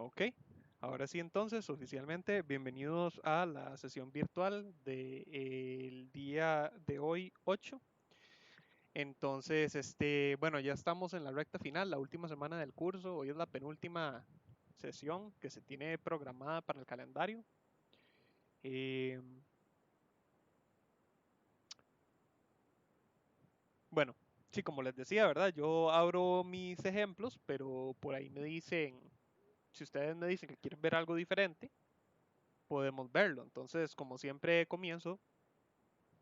Ok, ahora sí entonces, oficialmente, bienvenidos a la sesión virtual del día de hoy 8. Entonces, bueno, ya estamos en la recta final, la última semana del curso. Hoy es la penúltima sesión que se tiene programada para el calendario. Eh, bueno, sí, como les decía, ¿verdad? Yo abro mis ejemplos, pero por ahí me dicen, si ustedes me dicen que quieren ver algo diferente, podemos verlo. Entonces, como siempre, comienzo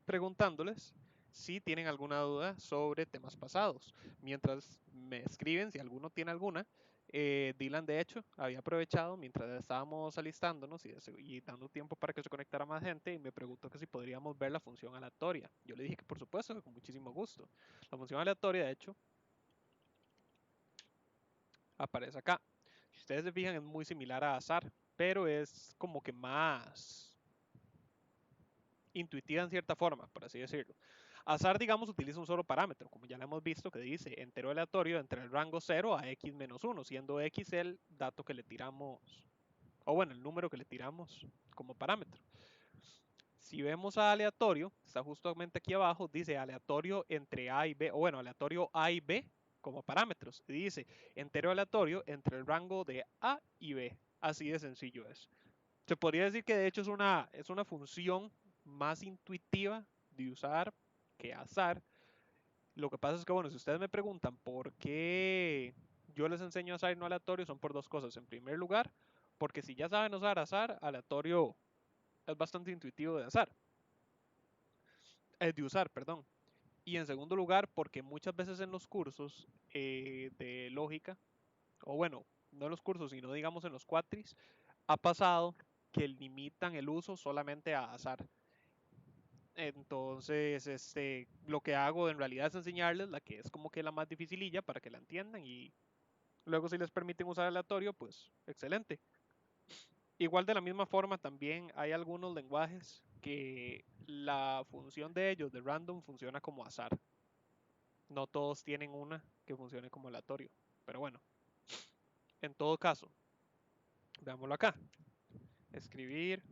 preguntándoles si tienen alguna duda sobre temas pasados. Mientras me escriben, si alguno tiene alguna, Dylan de hecho había aprovechado mientras estábamos alistándonos y dando tiempo para que se conectara más gente y me preguntó que si podríamos ver la función aleatoria. Yo le dije que por supuesto, que con muchísimo gusto. La función aleatoria de hecho aparece acá. Si ustedes se fijan es muy similar a azar, pero es como que más intuitiva en cierta forma, por así decirlo. Azar, digamos, utiliza un solo parámetro, como ya lo hemos visto, que dice entero aleatorio entre el rango 0 a x menos 1, siendo x el dato que le tiramos, o bueno, el número que le tiramos como parámetro. Si vemos a aleatorio, está justamente aquí abajo, dice aleatorio entre a y b, o bueno, aleatorio a y b como parámetros. Y dice entero aleatorio entre el rango de a y b. Así de sencillo es. Se podría decir que de hecho es una función más intuitiva de usar que azar. Lo que pasa es que, bueno, si ustedes me preguntan por qué yo les enseño azar y no aleatorio, son por dos cosas. En primer lugar, porque si ya saben usar azar, aleatorio es bastante intuitivo de azar, de usar, perdón. Y en segundo lugar, porque muchas veces en los cursos de lógica, o bueno, no en los cursos, sino digamos en los cuatris, ha pasado que limitan el uso solamente a azar. Entonces, lo que hago en realidad es enseñarles la que es como que la más dificililla para que la entiendan y luego si les permiten usar aleatorio, pues excelente. Igual de la misma forma también hay algunos lenguajes que la función de ellos de random funciona como azar. No todos tienen una que funcione como aleatorio. Pero bueno, en todo caso, veámoslo acá. Escribir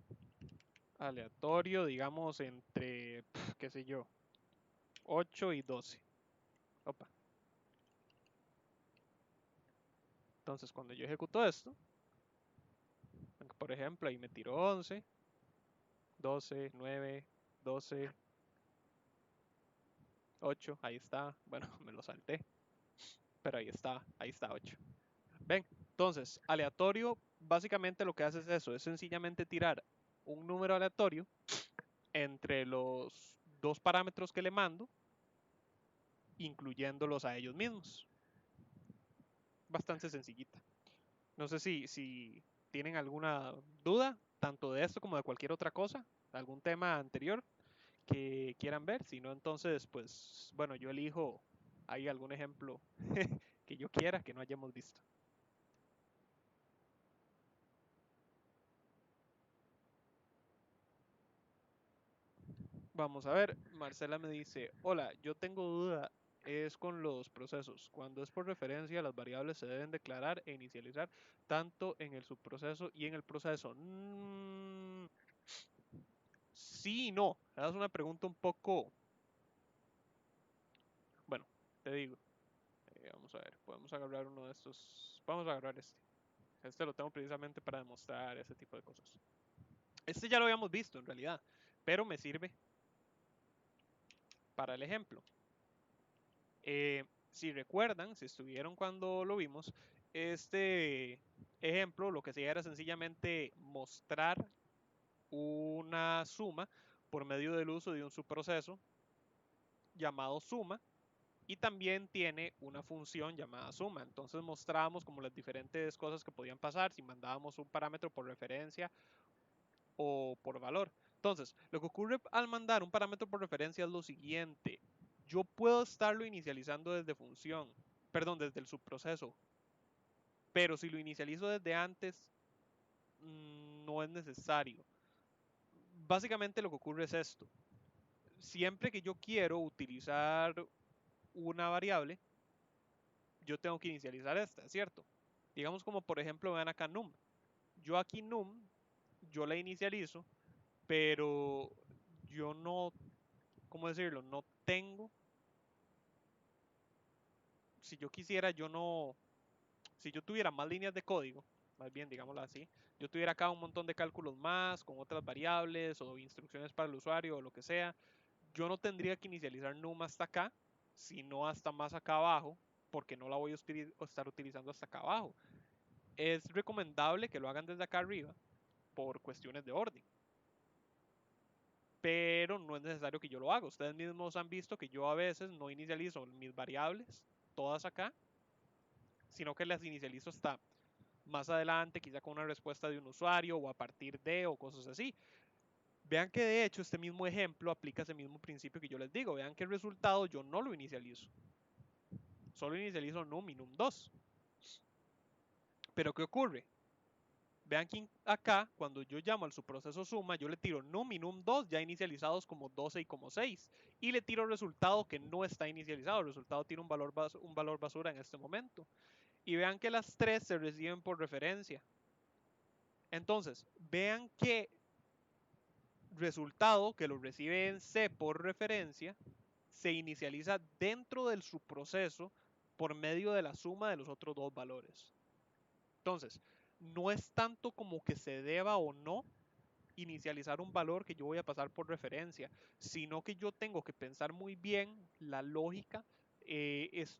aleatorio, digamos, entre, qué sé yo, 8 y 12. Opa. Entonces, cuando yo ejecuto esto, por ejemplo, ahí me tiró 11, 12, 9, 12, 8, ahí está. Bueno, me lo salté, pero ahí está 8. Ven, entonces, aleatorio, básicamente lo que hace es eso, es sencillamente tirar un número aleatorio entre los dos parámetros que le mando, incluyéndolos a ellos mismos. Bastante sencillita. No sé si tienen alguna duda, tanto de esto como de cualquier otra cosa, algún tema anterior que quieran ver. Si no, entonces, pues, bueno, yo elijo ahí algún ejemplo que yo quiera que no hayamos visto. Vamos a ver, Marcela me dice, hola, yo tengo duda, es con los procesos. Cuando es por referencia, las variables se deben declarar e inicializar tanto en el subproceso y en el proceso. Sí y no. Es una pregunta un poco, bueno, te digo, vamos a ver, podemos agarrar uno de estos, vamos a agarrar este. Este lo tengo precisamente para demostrar ese tipo de cosas. Este ya lo habíamos visto en realidad, pero me sirve para el ejemplo. Si recuerdan, si estuvieron cuando lo vimos, este ejemplo lo que hacía era sencillamente mostrar una suma por medio del uso de un subproceso llamado suma y también tiene una función llamada suma. Entonces mostrábamos como las diferentes cosas que podían pasar si mandábamos un parámetro por referencia o por valor. Entonces, lo que ocurre al mandar un parámetro por referencia es lo siguiente. Yo puedo estarlo inicializando desde función, perdón, desde el subproceso, pero si lo inicializo desde antes, no es necesario. Básicamente lo que ocurre es esto. Siempre que yo quiero utilizar una variable, yo tengo que inicializar esta, ¿cierto? Digamos como por ejemplo, vean acá num. Yo aquí num, yo la inicializo, pero yo no, ¿cómo decirlo? No tengo, si yo quisiera, yo no, si yo tuviera más líneas de código, más bien digámoslo así, yo tuviera acá un montón de cálculos más con otras variables o instrucciones para el usuario o lo que sea, yo no tendría que inicializar num hasta acá, sino hasta más acá abajo, porque no la voy a estar utilizando hasta acá abajo. Es recomendable que lo hagan desde acá arriba por cuestiones de orden, pero no es necesario que yo lo haga. Ustedes mismos han visto que yo a veces no inicializo mis variables todas acá, sino que las inicializo hasta más adelante, quizá con una respuesta de un usuario o a partir de o cosas así. Vean que de hecho este mismo ejemplo aplica ese mismo principio que yo les digo. Vean que el resultado yo no lo inicializo, solo inicializo num y num2. Pero ¿qué ocurre? Vean que acá, cuando yo llamo al subproceso suma, yo le tiro num y num2 ya inicializados como 12 y como 6. Y le tiro resultado que no está inicializado. El resultado tiene un valor basura en este momento. Y vean que las 3 se reciben por referencia. Entonces, vean que resultado que lo recibe en C por referencia se inicializa dentro del subproceso por medio de la suma de los otros dos valores. Entonces, no es tanto como que se deba o no inicializar un valor que yo voy a pasar por referencia, sino que yo tengo que pensar muy bien la lógica, es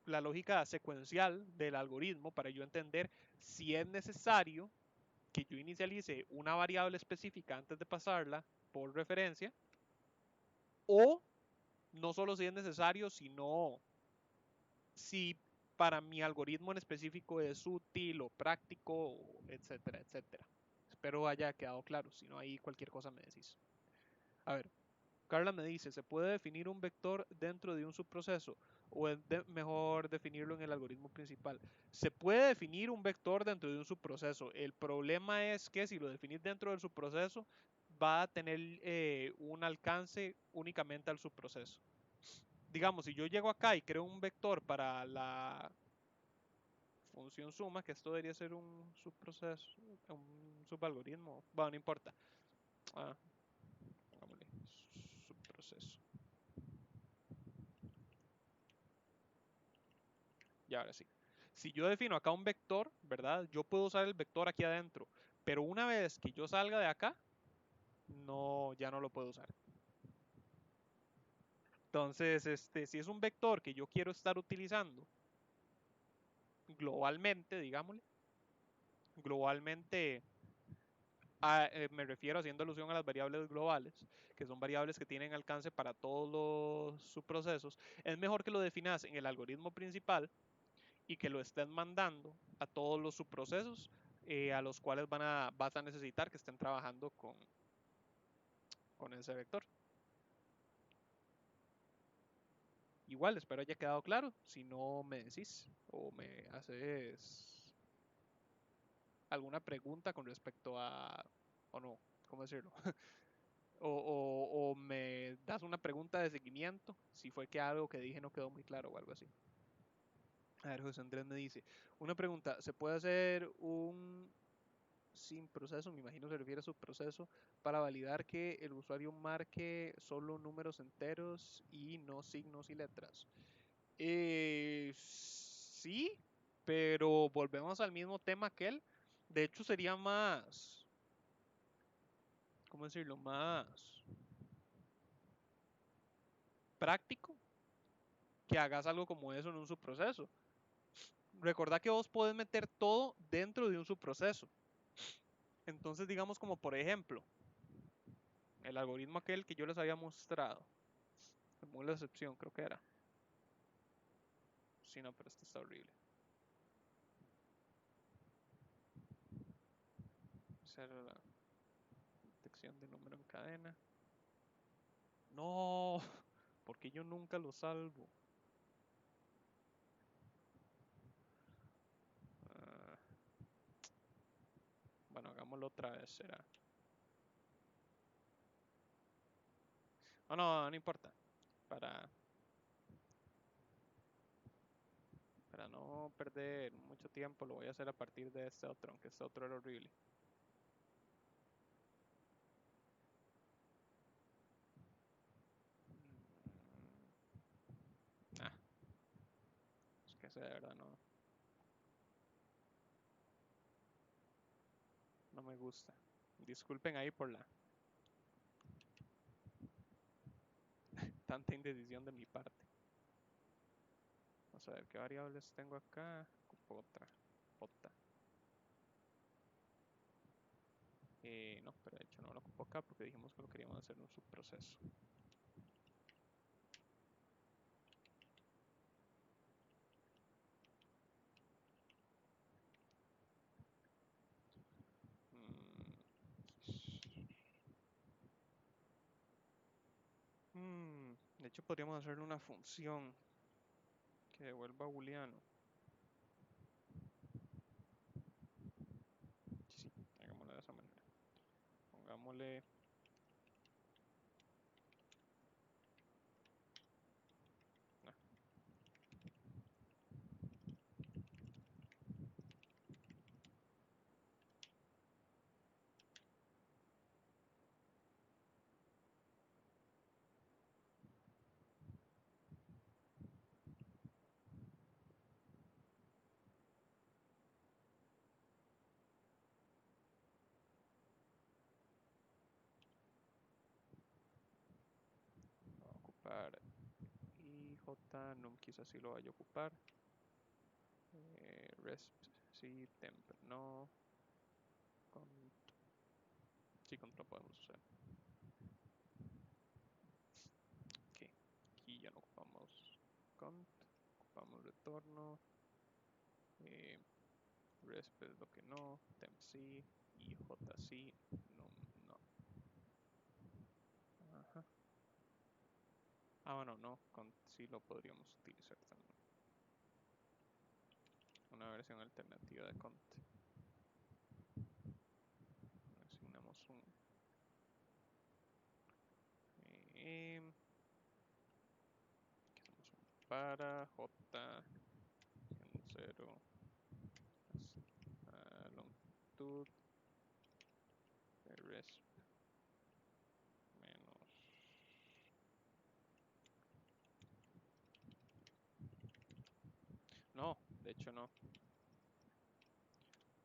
la lógica secuencial del algoritmo para yo entender si es necesario que yo inicialice una variable específica antes de pasarla por referencia, o no solo si es necesario, sino si para mi algoritmo en específico es útil o práctico, etcétera, etcétera. Espero haya quedado claro, si no ahí cualquier cosa me decís. A ver, Carla me dice, ¿se puede definir un vector dentro de un subproceso o es mejor definirlo en el algoritmo principal? Se puede definir un vector dentro de un subproceso. El problema es que si lo definís dentro del subproceso, va a tener un alcance únicamente al subproceso. Digamos, si yo llego acá y creo un vector para la función suma, que esto debería ser un subproceso, un subalgoritmo, bueno, no importa. Ah, pongámosle subproceso. Y ahora sí. Si yo defino acá un vector, ¿verdad? Yo puedo usar el vector aquí adentro, pero una vez que yo salga de acá, no, ya no lo puedo usar. Entonces, si es un vector que yo quiero estar utilizando globalmente, digámosle, globalmente me refiero haciendo alusión a las variables globales, que son variables que tienen alcance para todos los subprocesos, es mejor que lo definas en el algoritmo principal y que lo estén mandando a todos los subprocesos a los cuales vas a necesitar que estén trabajando con ese vector. Igual, espero haya quedado claro. Si no me decís o me haces alguna pregunta con respecto a, o no, ¿cómo decirlo? O me das una pregunta de seguimiento si fue que algo que dije no quedó muy claro o algo así. A ver, José Andrés me dice, una pregunta, ¿se puede hacer un sin proceso? Me imagino se refiere a su proceso para validar que el usuario marque solo números enteros y no signos y letras. Sí, pero volvemos al mismo tema que él. De hecho, sería más, ¿cómo decirlo? Más práctico que hagas algo como eso en un subproceso. Recordá que vos podés meter todo dentro de un subproceso. Entonces, digamos como por ejemplo, el algoritmo aquel que yo les había mostrado, muy la excepción creo que era. Sí, no, pero este está horrible. Esa era la detección de número en cadena. No, porque yo nunca lo salvo. Ah, bueno, hagámoslo otra vez, será. Oh, no, no importa. Para para no perder mucho tiempo, lo voy a hacer a partir de este otro, aunque este otro era horrible. Nah, es que ese de verdad no me gusta. Disculpen ahí por la tanta indecisión de mi parte. Vamos a ver qué variables tengo acá. Ocupo otra. J. No, pero de hecho no lo ocupo acá porque dijimos que lo queríamos hacer en un subproceso. De hecho podríamos hacerle una función que devuelva booleano. Sí, hagámoslo de esa manera. Pongámosle voy a ocupar IJ, num quizás sí lo vaya a ocupar. Resp sí, temp no. Cont, sí, cont lo podemos usar. Ok, aquí ya no ocupamos cont, ocupamos retorno. Resp es lo que no, temp sí, IJ sí, num no. Ajá. Ah, bueno, no, cont sí lo podríamos utilizar también. Una versión alternativa de cont. Asignamos un que hacemos un para J en 0 hasta longitud de resp menos. No, de hecho no.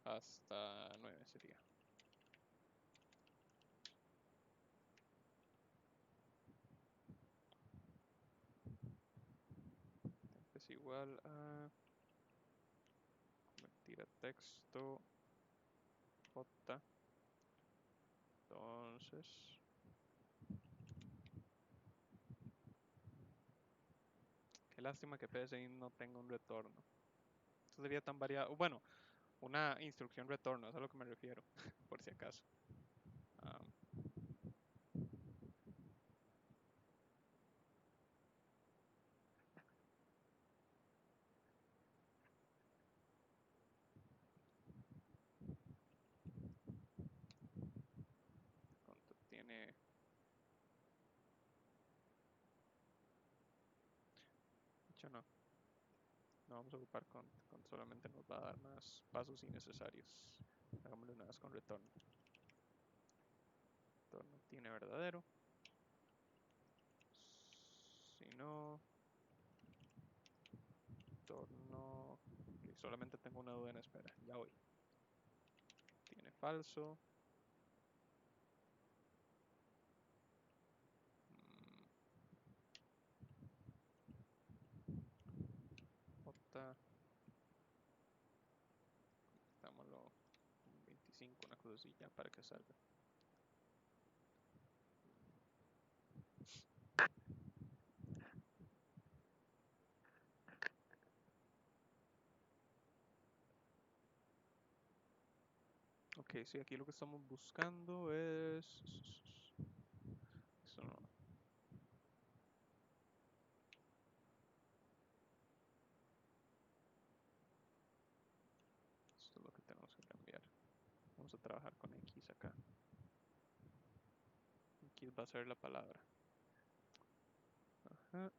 Hasta 9 sería. Temp es igual a convertir a texto J. Entonces, qué lástima que PSI no tenga un retorno. Esto sería tan variado. Bueno, una instrucción retorno, es a lo que me refiero, por si acaso. Um, ¿Cuánto tiene? De hecho, no. No vamos a ocupar cont solamente nos va a dar más pasos innecesarios. Hagámoslo una vez con retorno. Retorno tiene verdadero. Si no, retorno. Ok, solamente tengo una duda en espera. Ya voy. Tiene falso. Mm, J. Convertámoslo en 25, una cosa así ya para que salga. Ok, sí, aquí lo que estamos buscando es... Eso no. Esto es lo que tenemos que cambiar. Vamos a trabajar con X acá. X va a ser la palabra. Ajá.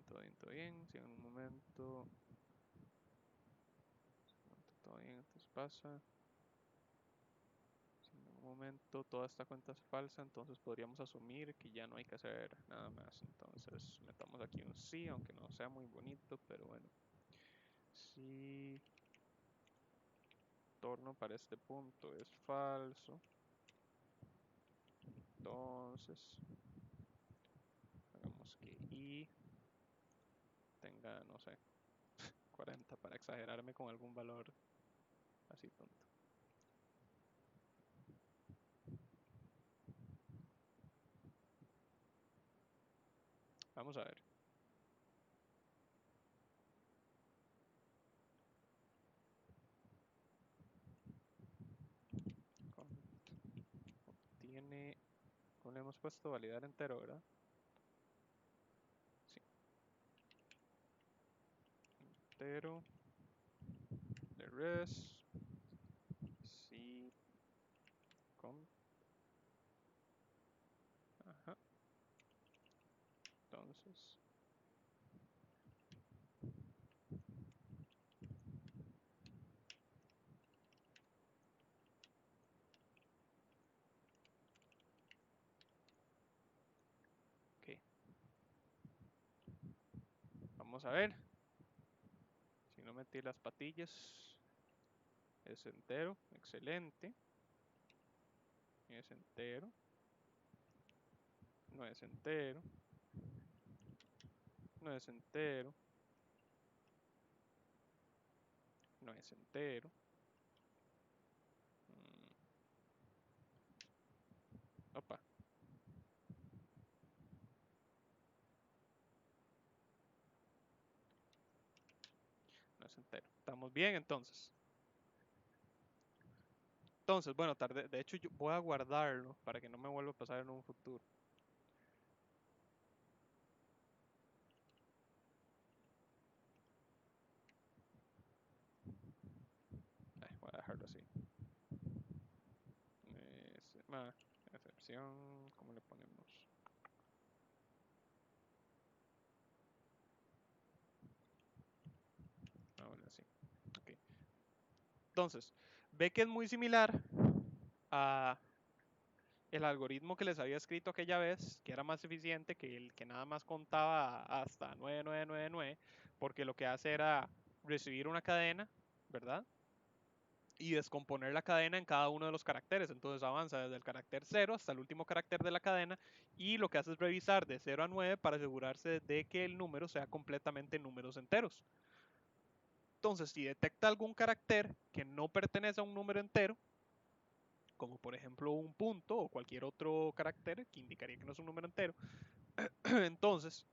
todo bien. Si en un momento todo bien, entonces pasa. Si en un momento toda esta cuenta es falsa, entonces podríamos asumir que ya no hay que hacer nada más. Entonces metamos aquí un sí, aunque no sea muy bonito, pero bueno. Si torno para este punto es falso, entonces hagamos que i tenga, no sé, 40 para exagerarme con algún valor así tonto. Vamos a ver. Tiene, ¿cómo le hemos puesto? Validar entero, ¿verdad? Sí. Entero. The rest. Sí. Con. Ajá. Entonces. Ok. Vamos a ver. Si no metí las patillas. Es entero. Excelente. Es entero. No es entero. No es entero. No es entero. Opa. No es entero. Estamos bien entonces. Entonces, bueno, tarde. De hecho, yo voy a guardarlo para que no me vuelva a pasar en un futuro. Voy a dejarlo así. Excepción. ¿Cómo le ponemos? Bueno, así. Ok. Entonces, ve que es muy similar a el algoritmo que les había escrito aquella vez, que era más eficiente que el que nada más contaba hasta 9999, porque lo que hace era recibir una cadena, ¿verdad? Y descomponer la cadena en cada uno de los caracteres. Entonces avanza desde el carácter 0 hasta el último carácter de la cadena y lo que hace es revisar de 0 a 9 para asegurarse de que el número sea completamente números enteros. Entonces, si detecta algún carácter que no pertenece a un número entero, como por ejemplo un punto o cualquier otro carácter que indicaría que no es un número entero, entonces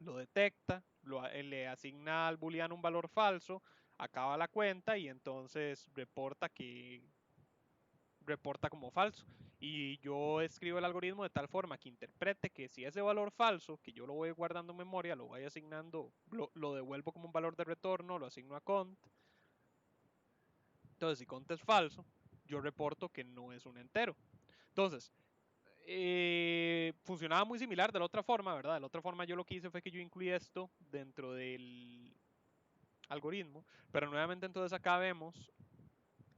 lo detecta, le asigna al booleano un valor falso, acaba la cuenta y entonces reporta como falso. Y yo escribo el algoritmo de tal forma que interprete que si ese valor falso, que yo lo voy guardando en memoria, lo voy asignando, lo devuelvo como un valor de retorno, lo asigno a cont. Entonces, si cont es falso, yo reporto que no es un entero. Entonces, funcionaba muy similar de la otra forma, ¿verdad? De la otra forma yo lo que hice fue que yo incluí esto dentro del algoritmo, pero nuevamente entonces acá vemos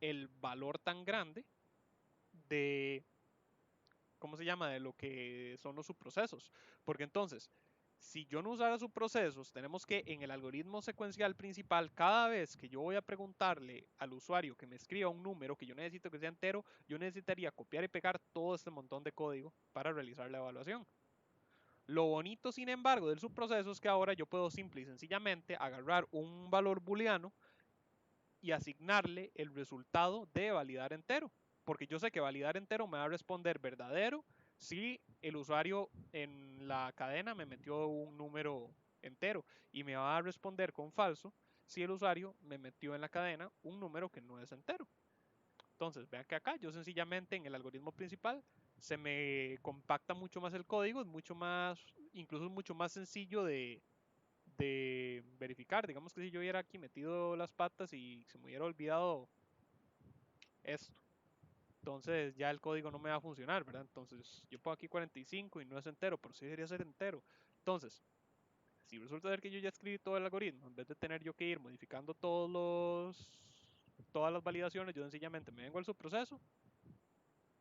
el valor tan grande de, ¿cómo se llama? De lo que son los subprocesos. Porque entonces, si yo no usara subprocesos, tenemos que en el algoritmo secuencial principal, cada vez que yo voy a preguntarle al usuario que me escriba un número que yo necesito que sea entero, yo necesitaría copiar y pegar todo este montón de código para realizar la evaluación. Lo bonito, sin embargo, del subproceso es que ahora yo puedo simple y sencillamente agarrar un valor booleano y asignarle el resultado de validar entero. Porque yo sé que validar entero me va a responder verdadero si el usuario en la cadena me metió un número entero y me va a responder con falso si el usuario me metió en la cadena un número que no es entero. Entonces, vean que acá yo sencillamente en el algoritmo principal se me compacta mucho más el código, es mucho más, incluso es mucho más sencillo de verificar. Digamos que si yo hubiera aquí metido las patas y se me hubiera olvidado esto, entonces ya el código no me va a funcionar, ¿verdad? Entonces yo pongo aquí 45 y no es entero, pero sí debería ser entero. Entonces, Si resulta ser que yo ya escribí todo el algoritmo, en vez de tener yo que ir modificando todas las validaciones, yo sencillamente me vengo al subproceso,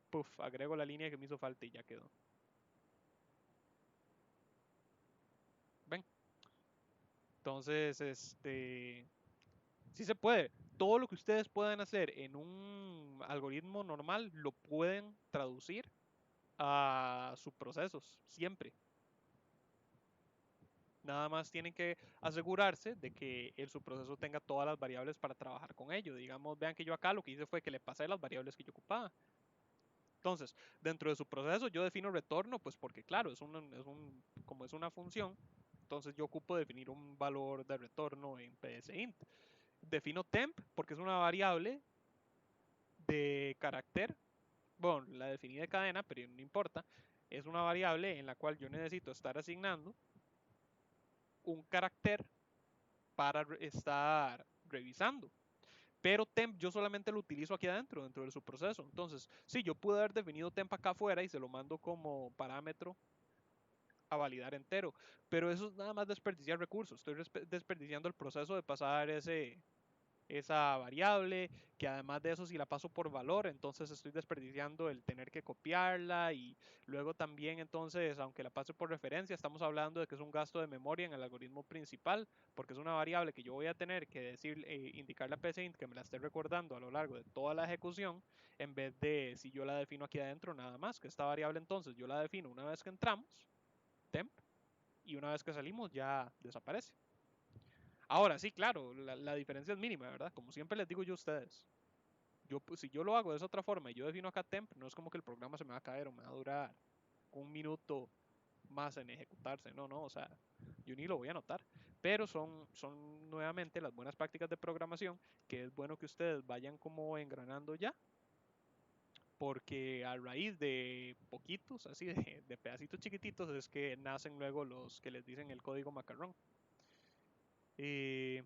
puff, agrego la línea que me hizo falta y ya quedó. ¿Ven? Entonces, sí se puede. Todo lo que ustedes puedan hacer en un algoritmo normal lo pueden traducir a subprocesos, siempre. Nada más tienen que asegurarse de que el subproceso tenga todas las variables para trabajar con ello. Digamos, vean que yo acá lo que hice fue que le pasé las variables que yo ocupaba. Entonces, dentro de su proceso yo defino retorno, pues porque claro, como es una función, entonces yo ocupo definir un valor de retorno en psint. Defino temp porque es una variable de carácter. Bueno, la definí de cadena, pero no importa. Es una variable en la cual yo necesito estar asignando un carácter para estar revisando. Pero temp yo solamente lo utilizo aquí adentro, dentro de su proceso. Entonces, sí, yo pude haber definido temp acá afuera y se lo mando como parámetro a validar entero. Pero eso es nada más desperdiciar recursos. Estoy desperdiciando el proceso de pasar esa variable, que además de eso si la paso por valor, entonces estoy desperdiciando el tener que copiarla y luego también entonces, aunque la pase por referencia, estamos hablando de que es un gasto de memoria en el algoritmo principal, porque es una variable que yo voy a tener que decir, indicarle a psint que me la esté recordando a lo largo de toda la ejecución, en vez de si yo la defino aquí adentro nada más, que esta variable entonces yo la defino una vez que entramos, temp, y una vez que salimos ya desaparece. Ahora sí, claro, la diferencia es mínima, ¿verdad? Como siempre les digo yo a ustedes. Yo, pues, si yo lo hago de esa otra forma y yo defino acá temp, no es como que el programa se me va a caer o me va a durar un minuto más en ejecutarse. No, no, o sea, yo ni lo voy a notar. Pero son nuevamente las buenas prácticas de programación que es bueno que ustedes vayan como engranando ya. Porque a raíz de poquitos, así de pedacitos chiquititos, es que nacen luego los que les dicen el código macarrón. Eh,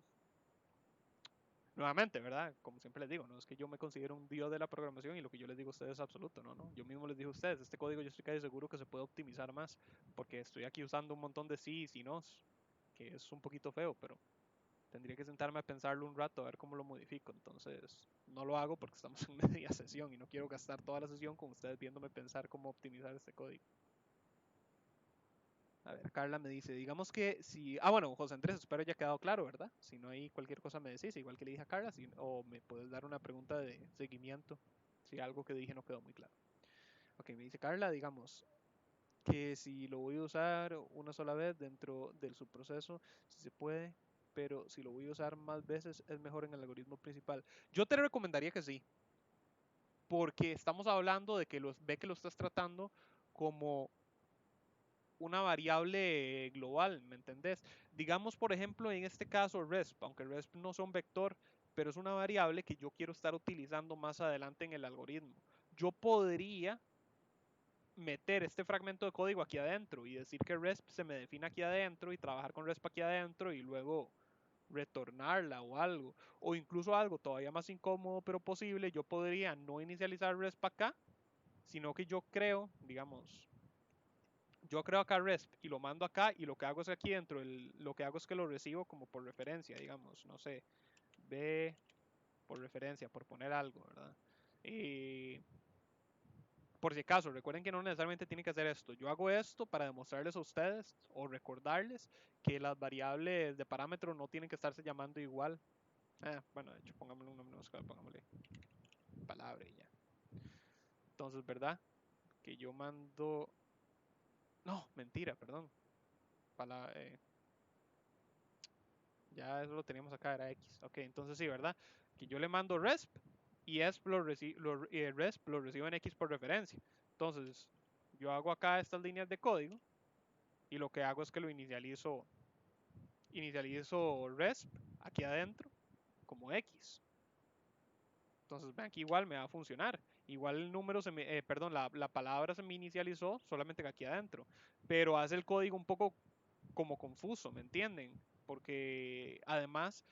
Nuevamente, ¿verdad? Como siempre les digo, no es que yo me considero un dios de la programación y lo que yo les digo a ustedes es absoluto, no, no. Yo mismo les digo a ustedes, este código yo estoy casi seguro que se puede optimizar más porque estoy aquí usando un montón de sís y nos, que es un poquito feo, pero tendría que sentarme a pensarlo un rato a ver cómo lo modifico. Entonces, no lo hago porque estamos en media sesión y no quiero gastar toda la sesión con ustedes viéndome pensar cómo optimizar este código. A ver, Carla me dice, digamos que si... Ah, bueno, José Andrés, espero haya quedado claro, ¿verdad? Si no hay cualquier cosa me decís, igual que le dije a Carla, o me puedes dar una pregunta de seguimiento si algo que dije no quedó muy claro. Ok, me dice Carla, digamos que si lo voy a usar una sola vez dentro del subproceso, si se puede, pero si lo voy a usar más veces es mejor en el algoritmo principal. Yo te recomendaría que sí, porque estamos hablando de que ve que lo estás tratando como una variable global, ¿me entendés? Digamos, por ejemplo, en este caso resp, aunque resp no son vector, pero es una variable que yo quiero estar utilizando más adelante en el algoritmo. Yo podría meter este fragmento de código aquí adentro y decir que resp se me define aquí adentro y trabajar con resp aquí adentro y luego retornarla o algo. O incluso algo todavía más incómodo pero posible, yo podría no inicializar resp acá, sino que yo creo, digamos, yo creo acá resp y lo mando acá y lo que hago es aquí dentro, lo que hago es que lo recibo como por referencia, digamos, no sé, b por referencia, por poner algo, ¿verdad? Y por si acaso, recuerden que no necesariamente tienen que hacer esto. Yo hago esto para demostrarles a ustedes o recordarles que las variables de parámetro no tienen que estarse llamando igual. Bueno, de hecho, pongámosle un nombre minúsculo, pongámosle palabra y ya. Entonces, ¿verdad? Que yo mando... No, mentira, perdón. Palabra, ya eso lo teníamos acá, era X. Ok, entonces sí, ¿verdad? Que yo le mando resp y resp lo recibo en X por referencia. Entonces, yo hago acá estas líneas de código y lo que hago es que lo inicializo resp aquí adentro como X. Entonces vean que igual me va a funcionar. Igual el número perdón, la palabra se me inicializó solamente que aquí adentro. Pero hace el código un poco como confuso, ¿me entienden? Porque además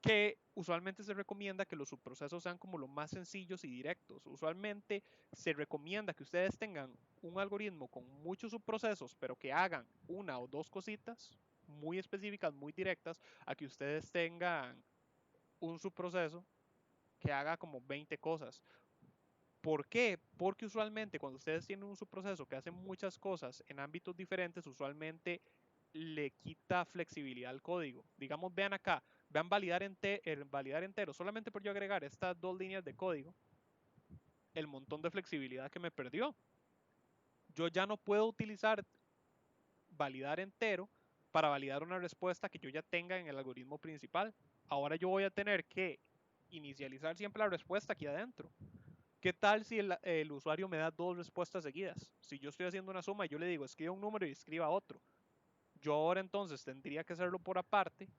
que usualmente se recomienda que los subprocesos sean como lo más sencillos y directos. Usualmente se recomienda que ustedes tengan un algoritmo con muchos subprocesos, pero que hagan una o dos cositas muy específicas, muy directas, a que ustedes tengan un subproceso que haga como 20 cosas. ¿Por qué? Porque usualmente cuando ustedes tienen un subproceso que hace muchas cosas en ámbitos diferentes, usualmente le quita flexibilidad al código. Digamos, vean acá, vean validar entero. Solamente por yo agregar estas dos líneas de código, el montón de flexibilidad que me perdió. Yo ya no puedo utilizar validar entero para validar una respuesta que yo ya tenga en el algoritmo principal. Ahora yo voy a tener que inicializar siempre la respuesta aquí adentro. ¿Qué tal si el usuario me da dos respuestas seguidas? Si yo estoy haciendo una suma y yo le digo escriba un número y escriba otro, yo ahora entonces tendría que hacerlo por aparte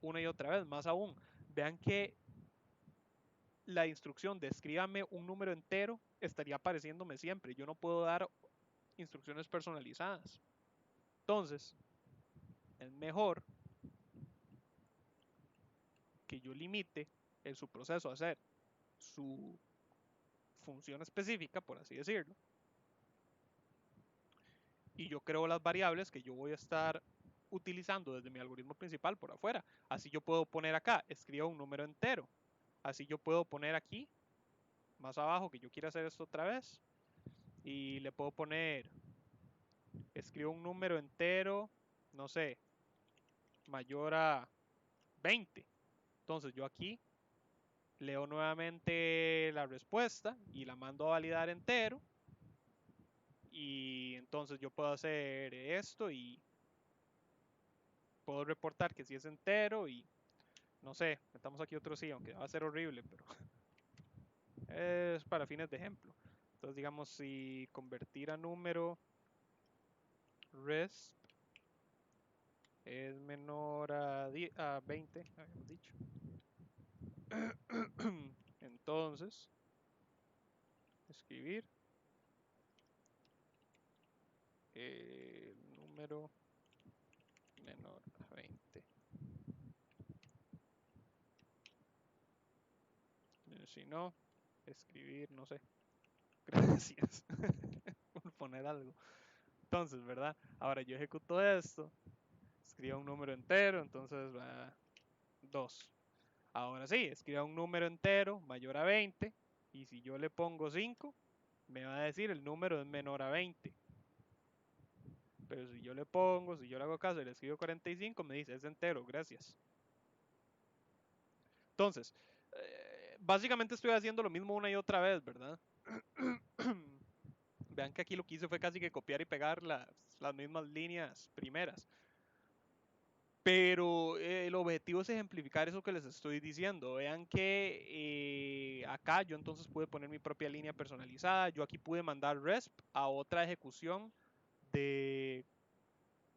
una y otra vez. Más aún, vean que la instrucción de escríbame un número entero estaría apareciéndome siempre. Yo no puedo dar instrucciones personalizadas. Entonces, es mejor que yo limite el subproceso a hacer su función específica, por así decirlo, y yo creo las variables que yo voy a estar utilizando desde mi algoritmo principal por afuera. Así yo puedo poner acá, escribo un número entero. Así yo puedo poner aquí, más abajo, que yo quiera hacer esto otra vez, y le puedo poner, escribo un número entero, no sé, mayor a 20. Entonces yo aquí leo nuevamente la respuesta y la mando a validar entero. Y entonces yo puedo hacer esto y puedo reportar que si es entero y no sé, metamos aquí otro sí, aunque va a ser horrible, pero es para fines de ejemplo. Entonces digamos si convertir a número resp es menor a 20, habíamos dicho. Entonces, escribir el número menor a 20. Si no, escribir, no sé. Gracias por poner algo. Entonces, ¿verdad? Ahora yo ejecuto esto, escribo un número entero, entonces va 2. Ahora sí, escriba un número entero mayor a 20 y si yo le pongo 5, me va a decir el número es menor a 20. Pero si yo le pongo, si yo le hago caso y le escribo 45, me dice es entero, gracias. Entonces, básicamente estoy haciendo lo mismo una y otra vez, ¿verdad? Vean que aquí lo que hice fue casi que copiar y pegar las mismas líneas primeras. Pero el objetivo es ejemplificar eso que les estoy diciendo. Vean que acá yo entonces pude poner mi propia línea personalizada. Yo aquí pude mandar resp a otra ejecución de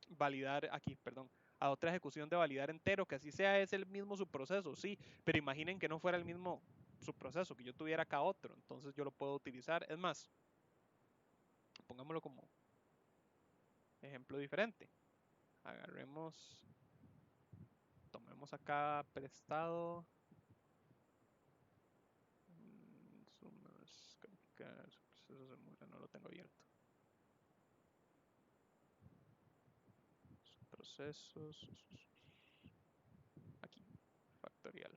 validar, aquí, perdón, a otra ejecución de validar entero, que así sea es el mismo subproceso, sí, pero imaginen que no fuera el mismo subproceso, que yo tuviera acá otro, entonces yo lo puedo utilizar. Es más, pongámoslo como ejemplo diferente. Agarremos, tomemos acá prestado sumas, calificar, procesos de muela, no lo tengo abierto. Procesos, aquí, factorial.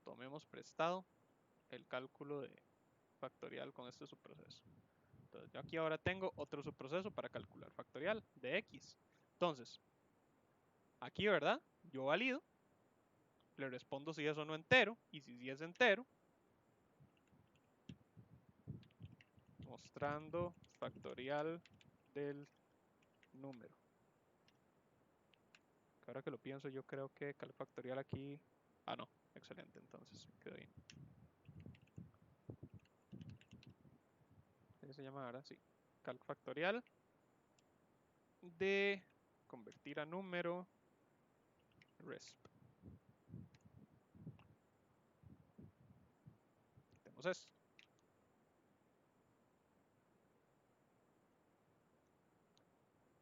Tomemos prestado el cálculo de factorial con este subproceso. Entonces, yo aquí ahora tengo otro subproceso para calcular factorial de x. Entonces, aquí, ¿verdad? Yo valido, le respondo si es o no entero, y si sí es entero, mostrando factorial del número. Ahora que lo pienso, yo creo que cal factorial aquí... Ah, no, excelente, entonces me quedó bien. ¿Qué se llama ahora? Sí. Calc factorial de convertir a número resp. Tenemos esto.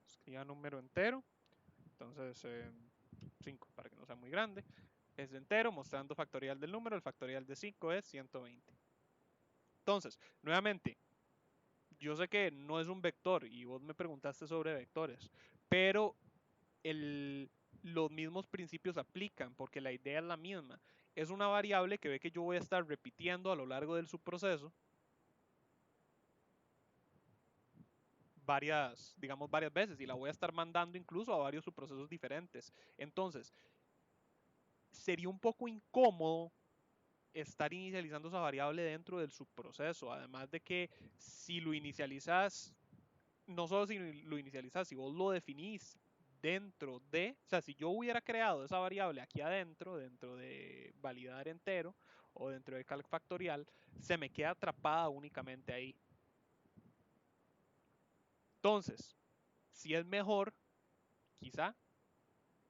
Escriba número entero. Entonces, 5 para que no sea muy grande. Es entero mostrando factorial del número. El factorial de 5 es 120. Entonces, nuevamente, yo sé que no es un vector y vos me preguntaste sobre vectores, pero los mismos principios aplican porque la idea es la misma. Es una variable que ve que yo voy a estar repitiendo a lo largo del subproceso digamos, varias veces y la voy a estar mandando incluso a varios subprocesos diferentes. Entonces, sería un poco incómodo estar inicializando esa variable dentro del subproceso. Además de que si lo inicializas, no solo si lo inicializas, si vos lo definís dentro de, o sea, si yo hubiera creado esa variable aquí adentro, dentro de validar entero o dentro de calc factorial, se me queda atrapada únicamente ahí. Entonces, si es mejor, quizá,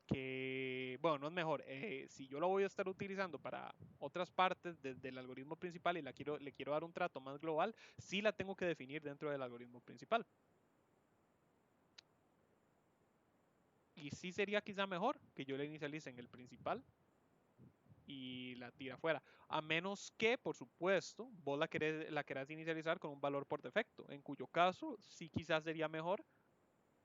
que, bueno, no es mejor, si yo lo voy a estar utilizando para otras partes desde el algoritmo principal y le quiero dar un trato más global, sí la tengo que definir dentro del algoritmo principal. Y sí sería quizá mejor que yo la inicialice en el principal y la tira afuera. A menos que, por supuesto, vos la querás inicializar con un valor por defecto, en cuyo caso sí quizás sería mejor,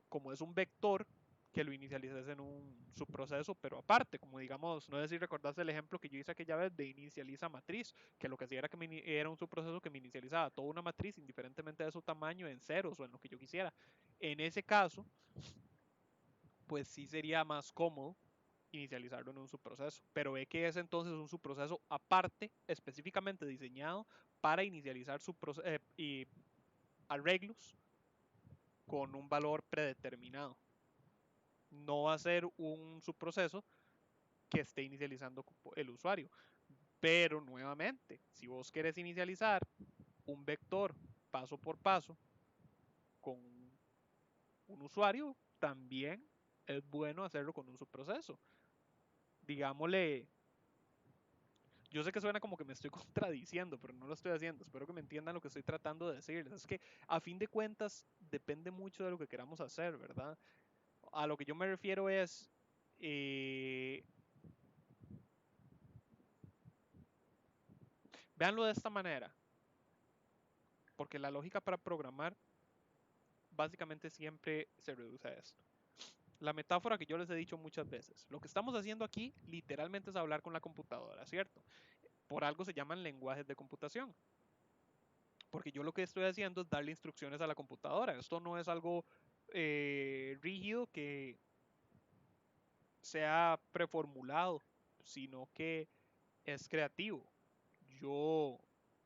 como es un vector, que lo inicialices en un subproceso, pero aparte, como digamos, no sé si recordás el ejemplo que yo hice aquella vez de inicializa matriz, que lo que hacía era que era un subproceso que me inicializaba toda una matriz, indiferentemente de su tamaño, en ceros o en lo que yo quisiera. En ese caso, pues sí sería más cómodo inicializarlo en un subproceso, pero ve que es entonces un subproceso aparte, específicamente diseñado para inicializar y arreglos con un valor predeterminado. No va a ser un subproceso que esté inicializando el usuario. Pero nuevamente, si vos querés inicializar un vector paso por paso con un usuario, también es bueno hacerlo con un subproceso. Digámosle, yo sé que suena como que me estoy contradiciendo, pero no lo estoy haciendo. Espero que me entiendan lo que estoy tratando de decirles. Es que a fin de cuentas depende mucho de lo que queramos hacer, ¿verdad? A lo que yo me refiero es, eh, véanlo de esta manera, porque la lógica para programar básicamente siempre se reduce a esto. La metáfora que yo les he dicho muchas veces, lo que estamos haciendo aquí literalmente es hablar con la computadora, ¿cierto? Por algo se llaman lenguajes de computación, porque yo lo que estoy haciendo es darle instrucciones a la computadora. Esto no es algo rígido que sea preformulado, sino que es creativo. Yo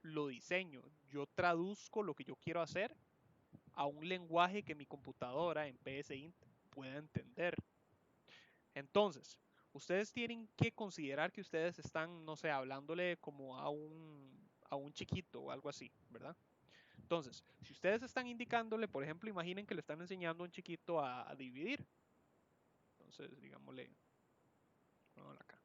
lo diseño, yo traduzco lo que yo quiero hacer a un lenguaje que mi computadora en PSInt pueda entender. Entonces, ustedes tienen que considerar que ustedes están, no sé, hablándole como a un chiquito o algo así, ¿verdad? Entonces, si ustedes están indicándole, por ejemplo, imaginen que le están enseñando a un chiquito a dividir. Entonces, digámosle, bueno, acá.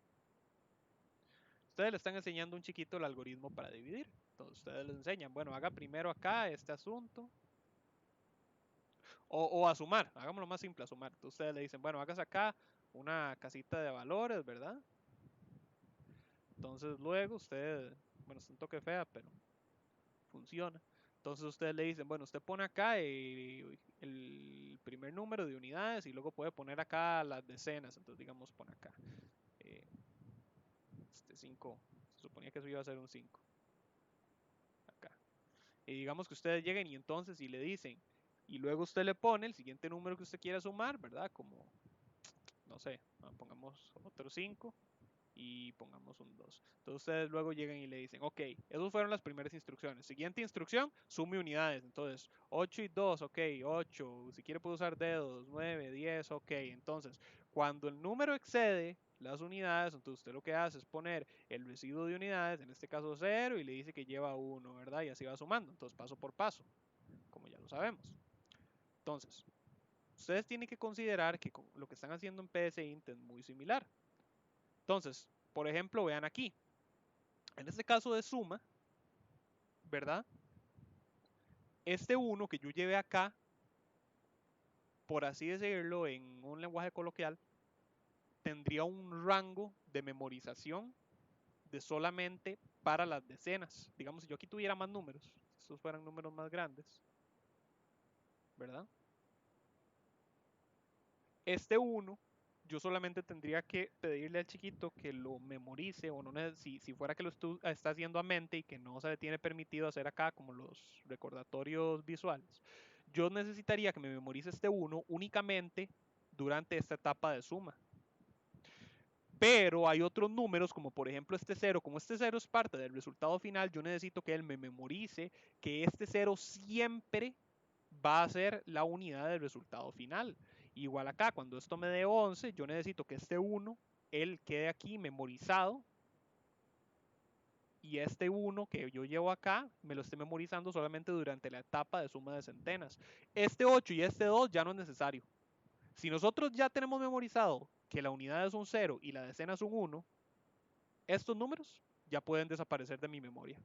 Ustedes le están enseñando a un chiquito el algoritmo para dividir. Entonces, ustedes le enseñan, bueno, haga primero acá este asunto. O a sumar, hagámoslo más simple, a sumar. Entonces, ustedes le dicen, bueno, hagas acá una casita de valores, ¿verdad? Entonces, luego usted, bueno, es un toque fea, pero funciona. Entonces ustedes le dicen, bueno, usted pone acá el primer número de unidades y luego puede poner acá las decenas. Entonces, digamos, pone acá. eh, este 5, se suponía que eso iba a ser un 5. Acá. Y digamos que ustedes lleguen y entonces y le dicen, y luego usted le pone el siguiente número que usted quiera sumar, ¿verdad? Como, no sé, pongamos otro 5 y pongamos un 2. Entonces ustedes luego llegan y le dicen, ok, esas fueron las primeras instrucciones. Siguiente instrucción, sume unidades. Entonces, 8 y 2, ok, 8. Si quiere puede usar dedos, 9, 10, ok. Entonces, cuando el número excede las unidades, entonces usted lo que hace es poner el residuo de unidades, en este caso 0, y le dice que lleva 1, ¿verdad? Y así va sumando. Entonces, paso por paso, como ya lo sabemos. Entonces, ustedes tienen que considerar que lo que están haciendo en PSInt es muy similar. Entonces, por ejemplo, vean aquí. En este caso de suma, ¿verdad? Este 1 que yo llevé acá, por así decirlo, en un lenguaje coloquial, tendría un rango de memorización de solamente para las decenas. Digamos, si yo aquí tuviera más números, si estos fueran números más grandes, ¿verdad? Este 1, yo solamente tendría que pedirle al chiquito que lo memorice, o no, si fuera que lo está haciendo a mente y que no se le tiene permitido hacer acá como los recordatorios visuales, yo necesitaría que me memorice este 1 únicamente durante esta etapa de suma. Pero hay otros números, como por ejemplo este 0. Como este 0 es parte del resultado final, yo necesito que él me memorice que este 0 siempre va a ser la unidad del resultado final. Igual acá, cuando esto me dé 11, yo necesito que este 1, él quede aquí memorizado. Y este 1 que yo llevo acá, me lo esté memorizando solamente durante la etapa de suma de centenas. Este 8 y este 2 ya no es necesario. Si nosotros ya tenemos memorizado que la unidad es un 0 y la decena es un 1, estos números ya pueden desaparecer de mi memoria.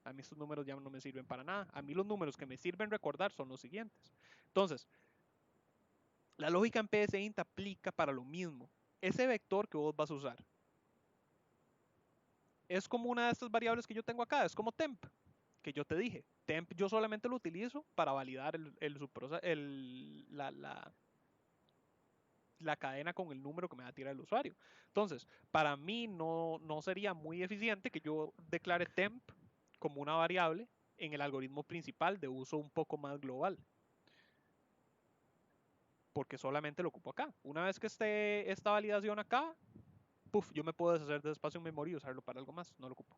A mí estos números ya no me sirven para nada. A mí los números que me sirven recordar son los siguientes. Entonces, la lógica en PSINT aplica para lo mismo. Ese vector que vos vas a usar es como una de estas variables que yo tengo acá, es como temp, que yo te dije. Temp yo solamente lo utilizo para validar la cadena con el número que me va a tirar el usuario. Entonces, para mí no sería muy eficiente que yo declare temp como una variable en el algoritmo principal de uso un poco más global, porque solamente lo ocupo acá. Una vez que esté esta validación acá, puff, yo me puedo deshacer de espacio en memoria y usarlo para algo más, no lo ocupo.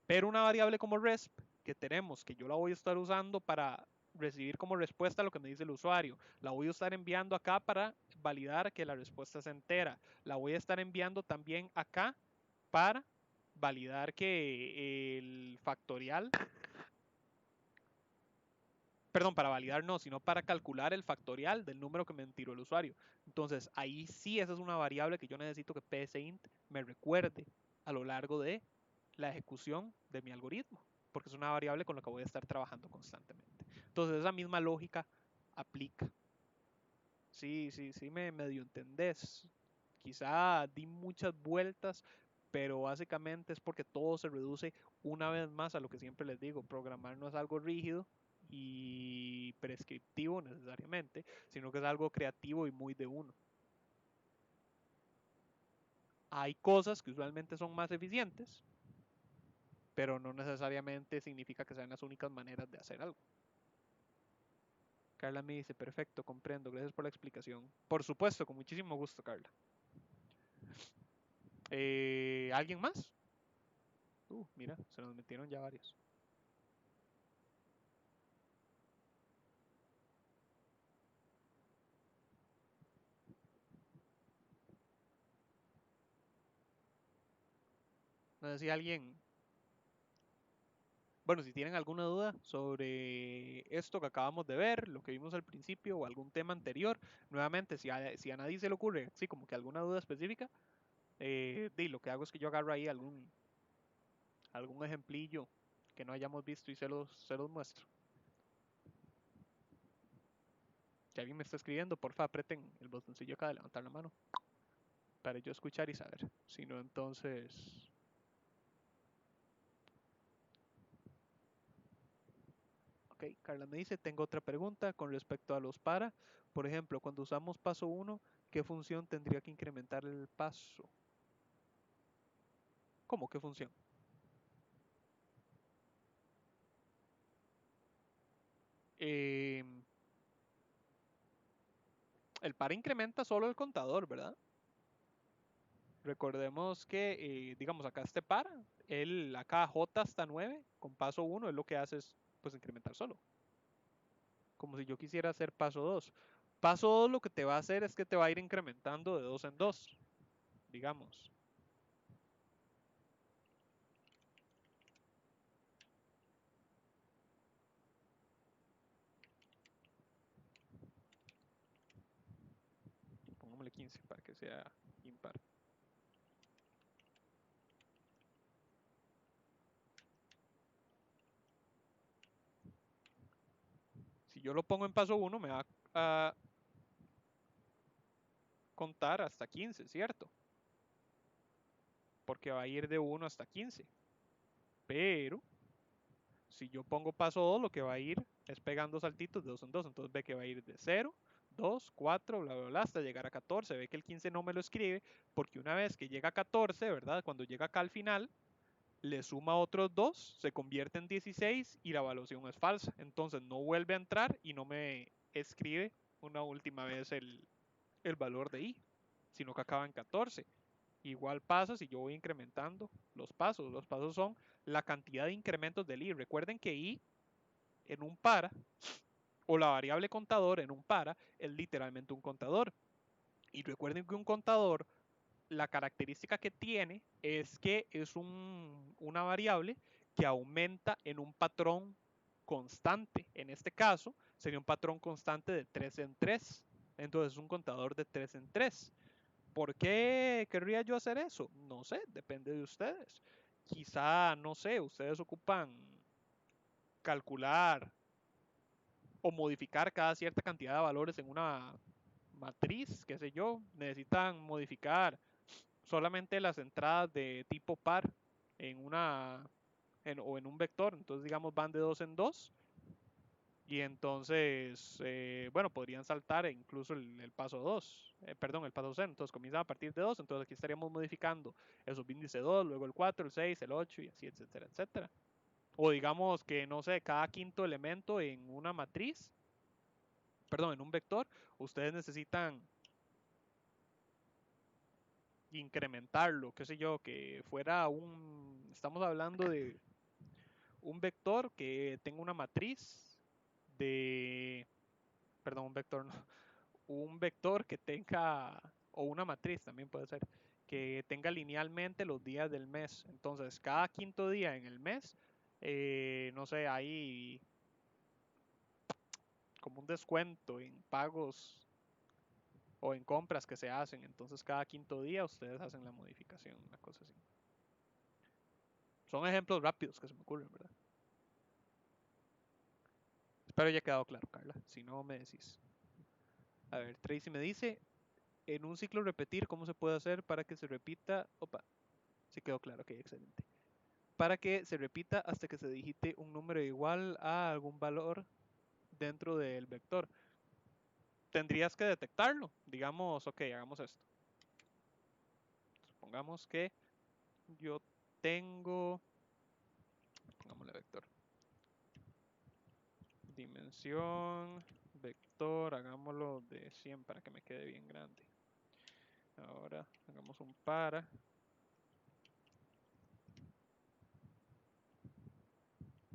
Pero una variable como resp que tenemos, que yo la voy a estar usando para recibir como respuesta lo que me dice el usuario, la voy a estar enviando acá para validar que la respuesta es entera, la voy a estar enviando también acá para validar que el factorial, perdón, para validar no, sino para calcular el factorial del número que me tiró el usuario. Entonces ahí sí esa es una variable que yo necesito que psint me recuerde a lo largo de la ejecución de mi algoritmo, porque es una variable con la que voy a estar trabajando constantemente. Entonces esa misma lógica aplica. Sí, me medio entendés. Quizá di muchas vueltas, pero básicamente es porque todo se reduce una vez más a lo que siempre les digo, programar no es algo rígido y prescriptivo necesariamente, sino que es algo creativo y muy de uno. Hay cosas que usualmente son más eficientes, pero no necesariamente significa que sean las únicas maneras de hacer algo. Carla me dice, perfecto, comprendo, gracias por la explicación. Por supuesto, con muchísimo gusto, Carla. ¿Alguien más? Mira, se nos metieron ya varios. No sé si alguien, bueno, si tienen alguna duda sobre esto que acabamos de ver, lo que vimos al principio o algún tema anterior, nuevamente, si a nadie se le ocurre, sí, como que alguna duda específica, lo que hago es que yo agarro ahí algún ejemplillo que no hayamos visto y se los muestro. Si alguien me está escribiendo, porfa, aprieten el botoncillo acá de levantar la mano para yo escuchar y saber. Si no, entonces... Ok, Carla me dice, tengo otra pregunta con respecto a los para. Por ejemplo, cuando usamos paso 1, ¿qué función tendría que incrementar el paso? ¿Cómo? ¿Qué función? Em, el para incrementa solo el contador, ¿verdad? Recordemos que, digamos, acá este para, acá j hasta 9, con paso 1, es lo que hace es, pues, incrementar solo. Como si yo quisiera hacer paso 2. Paso 2 lo que te va a hacer es que te va a ir incrementando de 2 en 2, digamos. Pongámosle 15 para que sea impar. Si yo lo pongo en paso 1, me va a contar hasta 15, ¿cierto? Porque va a ir de 1 hasta 15. Pero si yo pongo paso 2, lo que va a ir es pegando saltitos de 2 en 2. Entonces ve que va a ir de 0, 2, 4, bla, bla, bla, hasta llegar a 14. Ve que el 15 no me lo escribe porque una vez que llega a 14, ¿verdad? Cuando llega acá al final, le suma otros 2, se convierte en 16 y la evaluación es falsa. Entonces no vuelve a entrar y no me escribe una última vez el valor de i, sino que acaba en 14. Igual pasa si yo voy incrementando los pasos. Los pasos son la cantidad de incrementos del i. Recuerden que i en un para, o la variable contador en un para, es literalmente un contador. Y recuerden que un contador, la característica que tiene es que es una variable que aumenta en un patrón constante. En este caso, sería un patrón constante de 3 en 3. Entonces es un contador de 3 en 3. ¿Por qué querría yo hacer eso? No sé, depende de ustedes. Quizá, no sé, ustedes ocupan calcular o modificar cada cierta cantidad de valores en una matriz, qué sé yo. Necesitan modificar solamente las entradas de tipo par en o en un vector. Entonces, digamos, van de 2 en 2. Y entonces, bueno, podrían saltar incluso el paso 2, perdón, el paso 0. Entonces comienzan a partir de 2. Entonces aquí estaríamos modificando el subíndice 2, luego el 4, el 6, el 8 y así, etcétera, etcétera. O digamos que, no sé, cada quinto elemento en una matriz, perdón, en un vector, ustedes necesitan incrementarlo, qué sé yo, que fuera estamos hablando de un vector que tenga una matriz de, perdón, un vector no, un vector que tenga, o una matriz también puede ser, que tenga linealmente los días del mes. Entonces, cada quinto día en el mes, no sé, hay como un descuento en pagos o en compras que se hacen. Entonces, cada quinto día ustedes hacen la modificación, una cosa así. Son ejemplos rápidos que se me ocurren, ¿verdad? Espero haya quedado claro, Carla. Si no, me decís. A ver, Tracy me dice, en un ciclo repetir, ¿cómo se puede hacer para que se repita? Opa, sí quedó claro, ok, excelente. Para que se repita hasta que se digite un número igual a algún valor dentro del vector. Tendrías que detectarlo. Digamos, ok, hagamos esto. Supongamos que yo tengo, pongámosle vector, dimensión, vector, hagámoslo de 100 para que me quede bien grande. Ahora hagamos un para.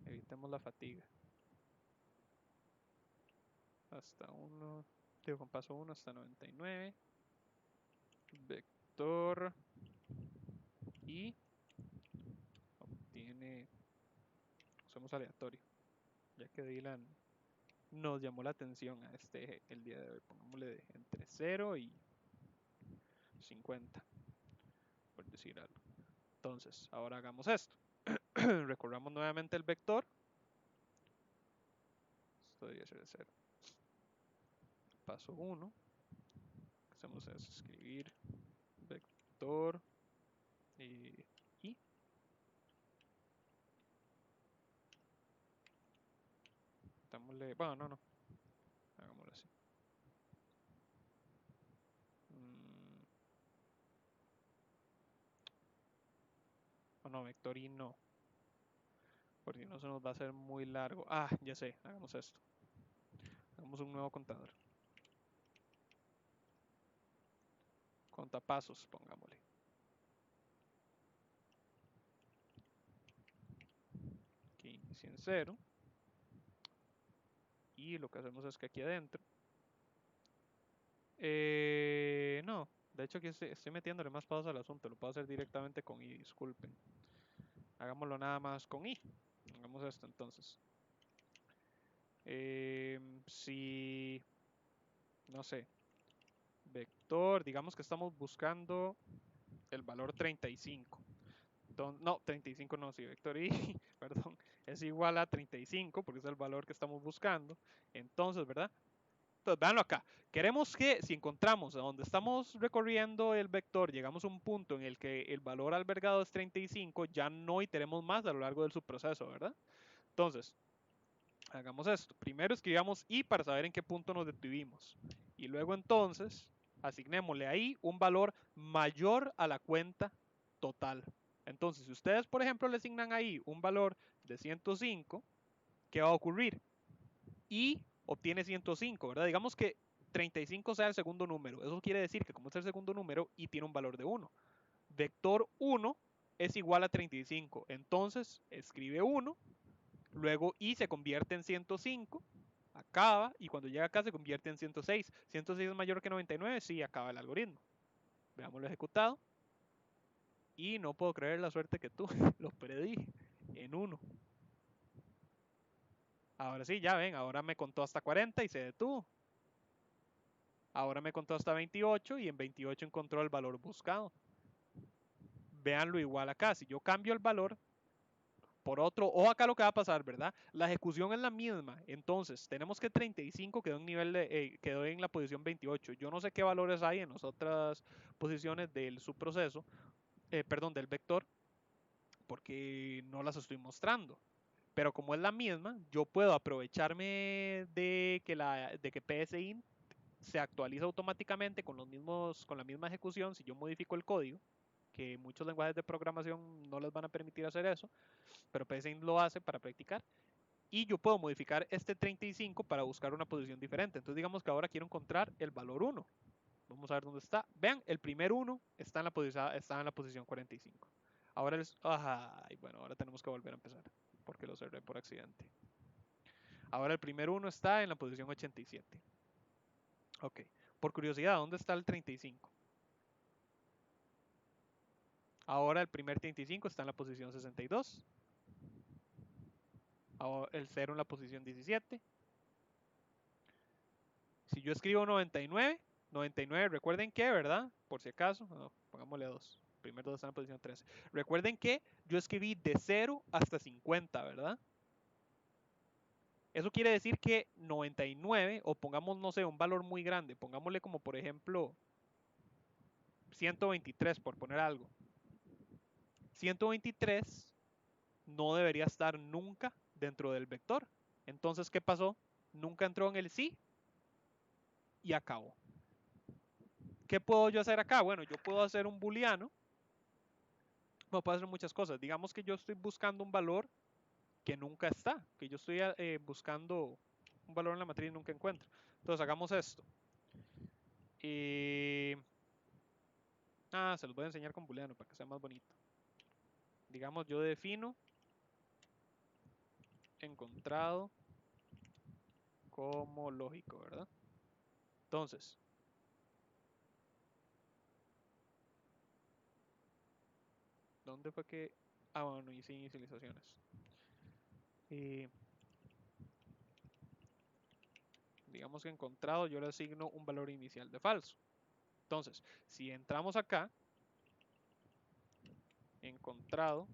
Evitemos la fatiga. Hasta 1, digo con paso 1 hasta 99. Vector y obtiene, usamos aleatorio, ya que Dylan nos llamó la atención a el día de hoy. Pongámosle entre 0 y 50, por decir algo. Entonces, ahora hagamos esto. Recorramos nuevamente el vector. Esto debería ser el 0. Paso 1. Lo que hacemos es escribir vector y dámosle, bueno, no, hagámoslo así. O no, vector y no. Porque no se nos va a hacer muy largo. Ah, ya sé, hagamos esto. Hagamos un nuevo contador. Contapasos, pongámosle. Que inicie en 0. Y lo que hacemos es que aquí adentro. No, de hecho aquí estoy metiéndole más pasos al asunto. Lo puedo hacer directamente con i, disculpen. Hagámoslo nada más con i. Hagamos esto entonces. Si, no sé, vector, digamos que estamos buscando el valor 35. Entonces, no, 35 no, sí, vector i, perdón, es igual a 35 porque es el valor que estamos buscando. Entonces, ¿verdad? Entonces, véanlo acá. Queremos que si encontramos a donde estamos recorriendo el vector, llegamos a un punto en el que el valor albergado es 35, ya no iteremos más a lo largo del subproceso, ¿verdad? Entonces, hagamos esto. Primero escribamos i para saber en qué punto nos detuvimos. Y luego entonces, asignémosle ahí un valor mayor a la cuenta total. Entonces, si ustedes, por ejemplo, le asignan ahí un valor de 105, ¿qué va a ocurrir? Y obtiene 105, ¿verdad? Digamos que 35 sea el segundo número. Eso quiere decir que como es el segundo número, y tiene un valor de 1. Vector 1 es igual a 35. Entonces, escribe 1, luego y se convierte en 105, acaba, y cuando llega acá se convierte en 106. 106 es mayor que 99, sí, acaba el algoritmo. Veámoslo ejecutado. Y no puedo creer la suerte que tuve, lo predije en 1. Ahora sí, ya ven, ahora me contó hasta 40 y se detuvo. Ahora me contó hasta 28 y en 28 encontró el valor buscado. Veanlo igual acá. Si yo cambio el valor por otro, o acá lo que va a pasar, ¿verdad? La ejecución es la misma. Entonces, tenemos que 35 quedó en, quedó en la posición 28. Yo no sé qué valores hay en las otras posiciones del subproceso, perdón, del vector, porque no las estoy mostrando. Pero como es la misma, yo puedo aprovecharme de que PSInt se actualiza automáticamente con con la misma ejecución si yo modifico el código, que muchos lenguajes de programación no les van a permitir hacer eso, pero PSInt lo hace para practicar. Y yo puedo modificar este 35 para buscar una posición diferente. Entonces digamos que ahora quiero encontrar el valor 1. Vamos a ver dónde está. Vean, el primer 1 está en la posición 45. Ahora bueno, ahora tenemos que volver a empezar porque lo cerré por accidente. Ahora el primer 1 está en la posición 87. Ok, por curiosidad, ¿dónde está el 35? Ahora el primer 35 está en la posición 62. Ahora el 0 en la posición 17. Si yo escribo 99, 99, recuerden que, ¿verdad? Por si acaso, no, pongámosle 2. El primer 2 está en la posición 13. Recuerden que yo escribí de 0 hasta 50, ¿verdad? Eso quiere decir que 99, o pongamos, no sé, un valor muy grande, pongámosle como por ejemplo 123 por poner algo. 123 no debería estar nunca dentro del vector. Entonces, ¿qué pasó? Nunca entró en el sí y acabó. ¿Qué puedo yo hacer acá? Bueno, yo puedo hacer un booleano. No, puedo hacer muchas cosas. Digamos que yo estoy buscando un valor que nunca está, que yo estoy buscando un valor en la matriz y nunca encuentro. Entonces, hagamos esto. Se los voy a enseñar con booleano para que sea más bonito. Digamos, yo defino encontrado como lógico, ¿verdad? Entonces, ¿dónde fue que...? Bueno, hice inicializaciones. Digamos que encontrado yo le asigno un valor inicial de falso. Entonces, si entramos acá, encontrado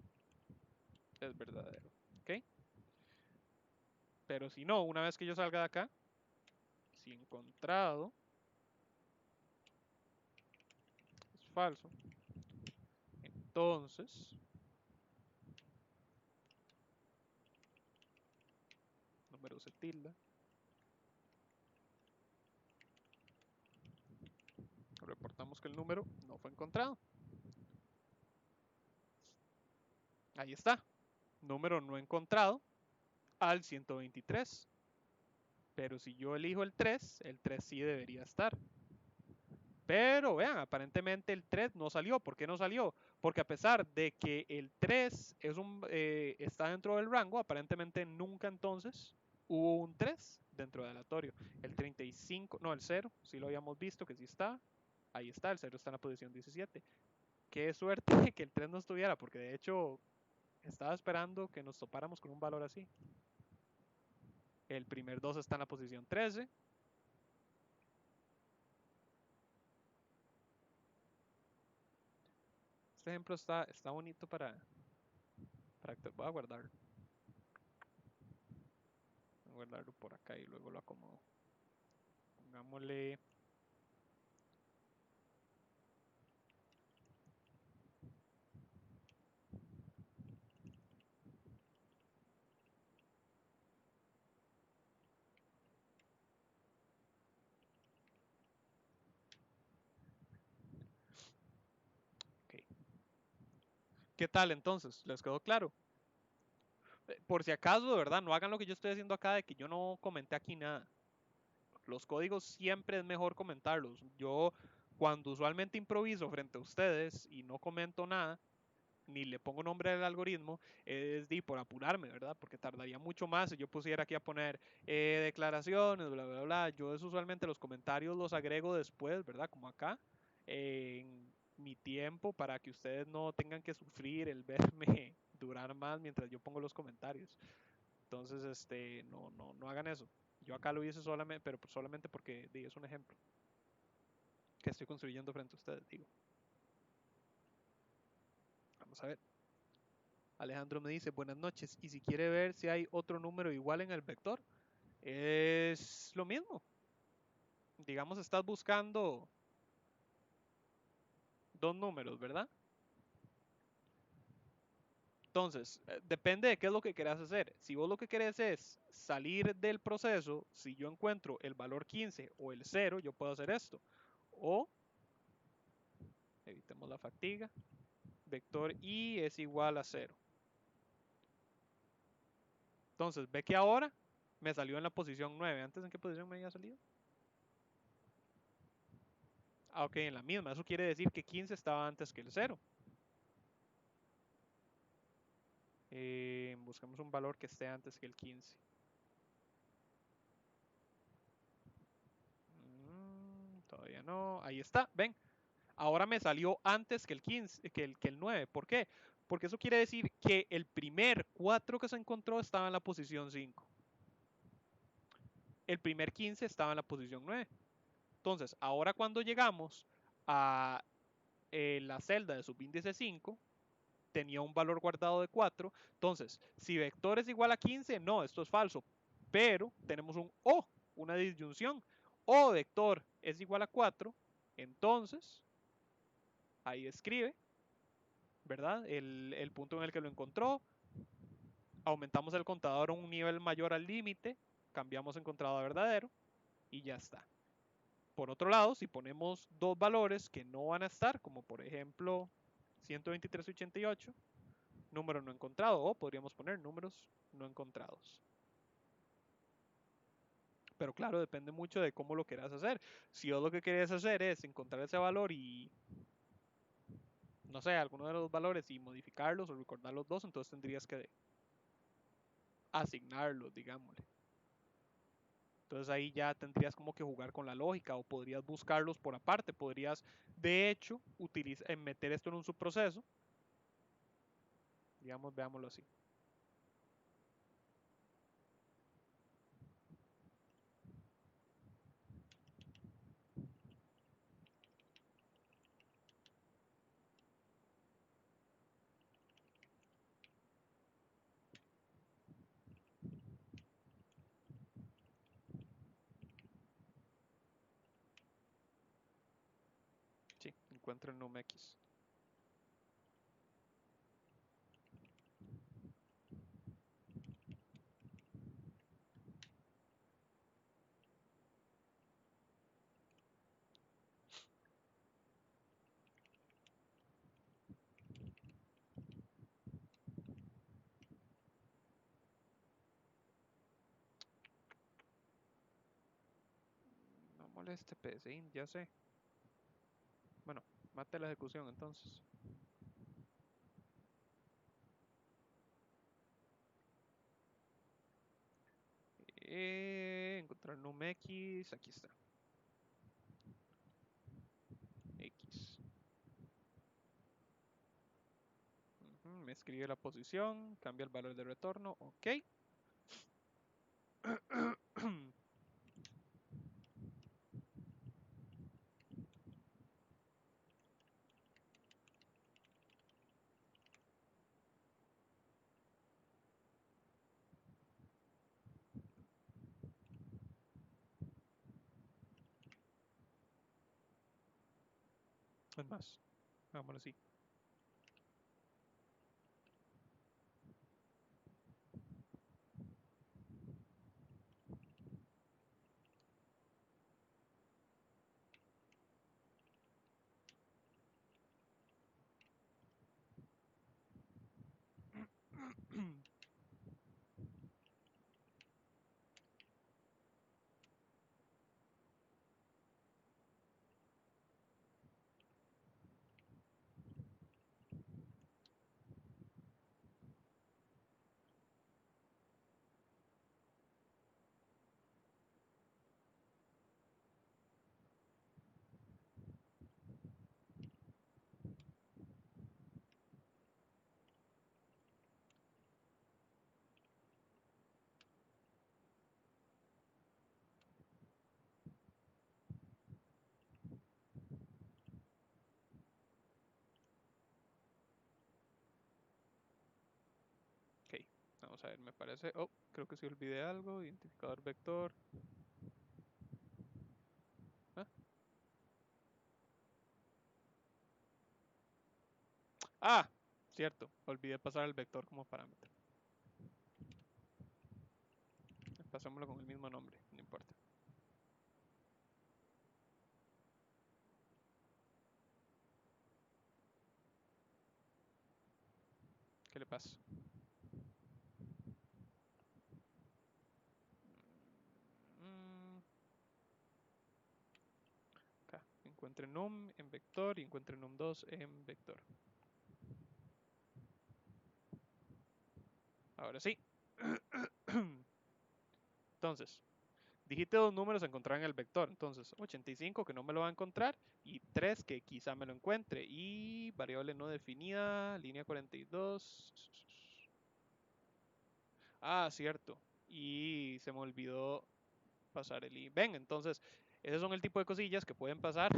es verdadero, ¿ok? Pero si no, una vez que yo salga de acá, si encontrado es falso, entonces número se tilda, reportamos que el número no fue encontrado. Ahí está, número no encontrado al 123. Pero si yo elijo el 3 sí debería estar. Pero vean, aparentemente el 3 no salió. ¿Por qué no salió? Porque a pesar de que el 3 está dentro del rango, aparentemente nunca entonces hubo un 3 dentro del aleatorio. El 35, no, el 0, sí lo habíamos visto que sí está. Ahí está, el 0 está en la posición 17. Qué suerte que el 3 no estuviera, porque de hecho estaba esperando que nos topáramos con un valor así. El primer 2 está en la posición 13. Este ejemplo está bonito voy a guardarlo. Voy a guardarlo por acá y luego lo acomodo. Pongámosle ¿Qué tal entonces? ¿Les quedó claro? Por si acaso, de verdad, no hagan lo que yo estoy haciendo acá de que yo no comenté aquí nada. Los códigos siempre es mejor comentarlos. Yo cuando usualmente improviso frente a ustedes y no comento nada, ni le pongo nombre al algoritmo, es de por apurarme, ¿verdad? Porque tardaría mucho más si yo pusiera aquí a poner declaraciones, bla, bla, bla. Yo eso usualmente los comentarios los agrego después, ¿verdad? Como acá, en mi tiempo para que ustedes no tengan que sufrir el verme durar más mientras yo pongo los comentarios. Entonces, no hagan eso. Yo acá lo hice solamente, pero solamente porque es un ejemplo que estoy construyendo frente a ustedes, digo. Vamos a ver. Alejandro me dice, buenas noches, y si quiere ver si hay otro número igual en el vector, es lo mismo. Digamos, estás buscando dos números, ¿verdad? Entonces, depende de qué es lo que quieras hacer. Si vos lo que querés es salir del proceso, si yo encuentro el valor 15 o el 0, yo puedo hacer esto. O, evitemos la fatiga, vector i es igual a 0. Entonces, ve que ahora me salió en la posición 9. ¿Antes en qué posición me había salido? Ah, ok, en la misma. Eso quiere decir que 15 estaba antes que el 0. Buscamos un valor que esté antes que el 15. Todavía no. Ahí está, ven. Ahora me salió antes que el 15, que el 9. ¿Por qué? Porque eso quiere decir que el primer 4 que se encontró estaba en la posición 5. El primer 15 estaba en la posición 9. Entonces, ahora cuando llegamos a la celda de subíndice 5, tenía un valor guardado de 4. Entonces, si vector es igual a 15, no, esto es falso. Pero tenemos un O, una disyunción. O vector es igual a 4, entonces ahí escribe, ¿verdad? El punto en el que lo encontró. Aumentamos el contador a un nivel mayor al límite, cambiamos encontrado a verdadero y ya está. Por otro lado, si ponemos dos valores que no van a estar, como por ejemplo 123 y 88, número no encontrado, o podríamos poner números no encontrados. Pero claro, depende mucho de cómo lo quieras hacer. Si vos lo que querés hacer es encontrar ese valor y, no sé, alguno de los valores y modificarlos o recordar los dos, entonces tendrías que asignarlos, digámosle. Entonces ahí ya tendrías como que jugar con la lógica o podrías buscarlos por aparte. Podrías, de hecho, meter esto en un subproceso. Digamos, veámoslo así. Sí, encuentro el num x. No moleste, PSIN, ya sé. Bueno, mate la ejecución entonces. Encontrar num x, aquí está. X. Me escribe la posición, cambia el valor de retorno, ok. Es más, hagámoslo así. a ver, me parece... Oh, creo que sí olvidé algo. Identificador vector. ¿Ah? Ah, cierto. Olvidé pasar el vector como parámetro. Pasémoslo con el mismo nombre, no importa. ¿Qué le pasa? Mm, Acá. Encuentre num en vector y encuentre num2 en vector. Ahora sí. Entonces, digite dos números a encontrar en el vector. Entonces, 85 que no me lo va a encontrar y 3 que quizá me lo encuentre. Y variable no definida, línea 42. Ah, cierto. Y se me olvidó pasar el i. Ven, entonces, esos son el tipo de cosillas que pueden pasar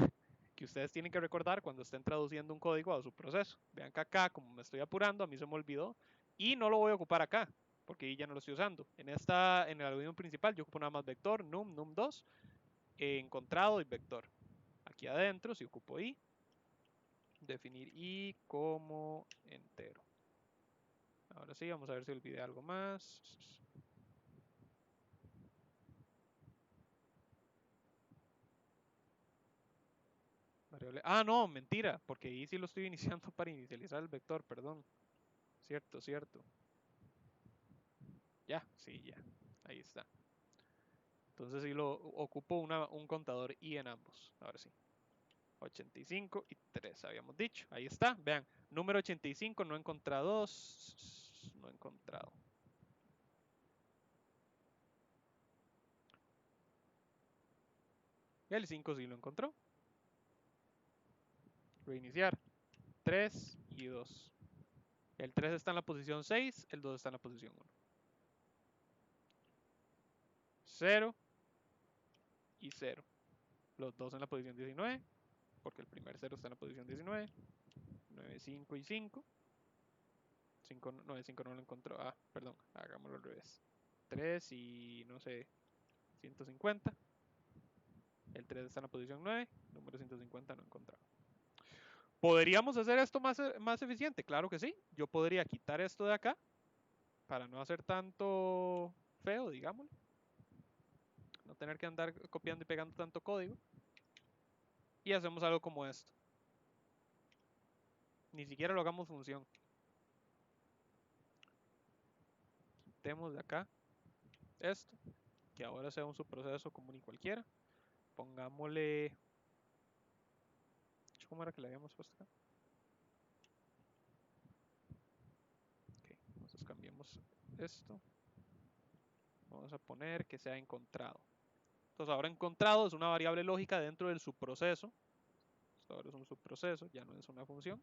que ustedes tienen que recordar cuando estén traduciendo un código a su proceso. Vean que acá, como me estoy apurando, a mí se me olvidó y no lo voy a ocupar acá porque ya no lo estoy usando. En el algoritmo principal yo ocupo nada más vector, num2, encontrado y vector. Aquí adentro si ocupo i, definir i como entero. Ahora sí, vamos a ver si olvidé algo más. Variable. Ah, no, mentira, porque ahí sí lo estoy iniciando para inicializar el vector, perdón. Cierto, cierto. Ya, sí, ya. Ahí está. Entonces sí lo ocupo un contador i en ambos. Ahora sí. 85 y 3 habíamos dicho. Ahí está. Vean, número 85 no he encontrado. No he encontrado. El 5 sí lo encontró. Reiniciar. 3 y 2. El 3 está en la posición 6, el 2 está en la posición 1. 0 y 0. Los dos en la posición 19, porque el primer 0 está en la posición 19. 9, 5 y 5. 5 no, el 5 no lo encontró. Ah, perdón, hagámoslo al revés. 3 y no sé, 150. El 3 está en la posición 9, número 150 no encontrado. ¿Podríamos hacer esto más eficiente? Claro que sí. Yo podría quitar esto de acá para no hacer tanto feo, digámoslo. No tener que andar copiando y pegando tanto código. Y hacemos algo como esto. Ni siquiera lo hagamos función. Quitemos de acá esto, que ahora sea un subproceso común y cualquiera. Pongámosle... ¿Cómo era que le habíamos puesto acá? Ok, entonces cambiamos esto. Vamos a poner que sea encontrado. Entonces ahora encontrado es una variable lógica dentro del subproceso. Esto ahora es un subproceso, ya no es una función.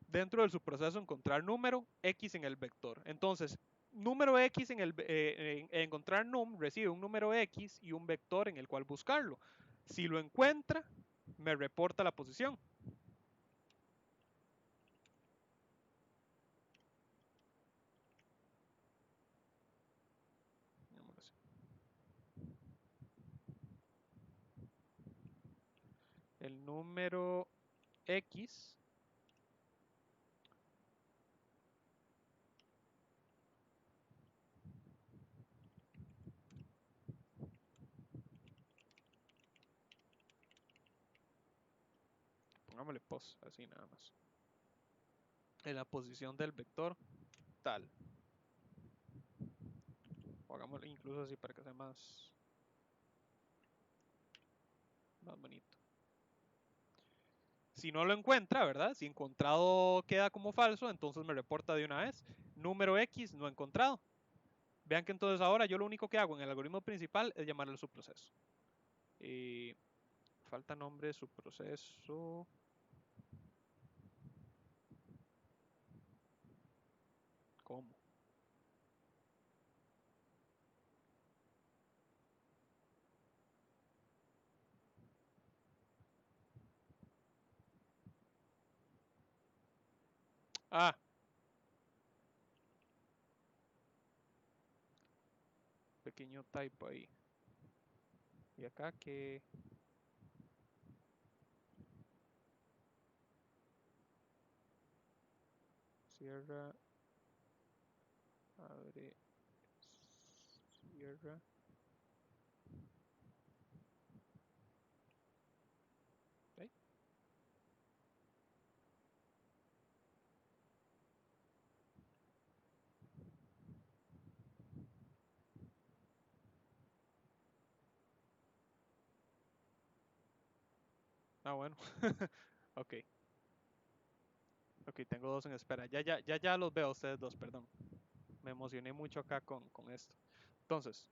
Dentro del subproceso encontrar número x en el vector. Entonces, número x en encontrar num recibe un número x y un vector en el cual buscarlo. Si lo encuentra, me reporta la posición. El número x pongámosle post, así nada más. En la posición del vector tal. O hagámoslo incluso así para que sea más bonito. Si no lo encuentra, ¿verdad? Si encontrado queda como falso, entonces me reporta de una vez. Número X no encontrado. Vean que entonces ahora yo lo único que hago en el algoritmo principal es llamarle al subproceso. Falta nombre subproceso. ¿Cómo? Ah, pequeño typo ahí. Y acá que... Cierra, abre, cierra. ¿Okay? Ah, bueno. Ok. Ok, tengo dos en espera. Ya los veo a ustedes dos, perdón. Me emocioné mucho acá con esto. Entonces,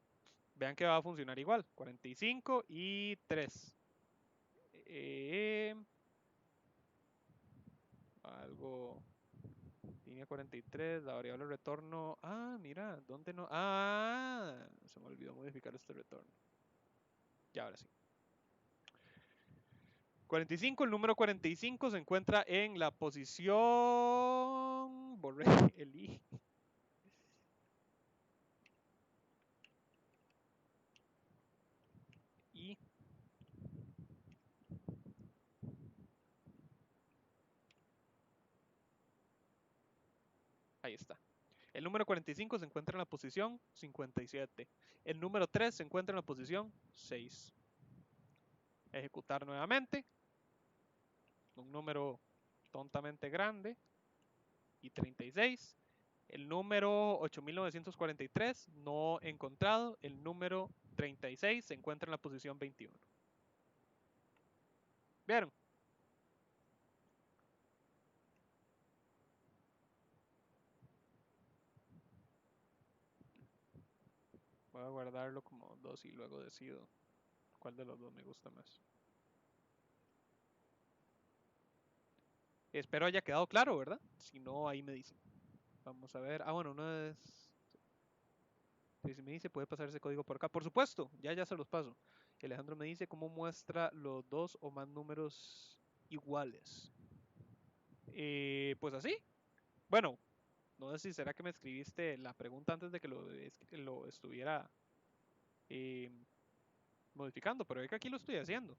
vean que va a funcionar igual. 45 y 3. Algo. Línea 43, la variable retorno. Ah, mira, ¿dónde no? Ah, se me olvidó modificar este retorno. Ya, ahora sí. 45, el número 45 se encuentra en la posición. Borré el I. Y ahí está. El número 45 se encuentra en la posición 57. El número 3 se encuentra en la posición 6. Ejecutar nuevamente. Un número tontamente grande. Y 36. El número 8943 no encontrado. El número 36 se encuentra en la posición 21. ¿Vieron? Voy a guardarlo como 2 y luego decido cuál de los dos me gusta más. Espero haya quedado claro, ¿verdad? Si no, ahí me dicen. Vamos a ver. Ah, bueno, uno es... Si me dice, puede pasar ese código por acá. Por supuesto, ya se los paso. Alejandro me dice cómo muestra los dos o más números iguales. Pues así. Bueno, no sé si será que me escribiste la pregunta antes de que lo estuviera eh, modificando, pero es que aquí lo estoy haciendo.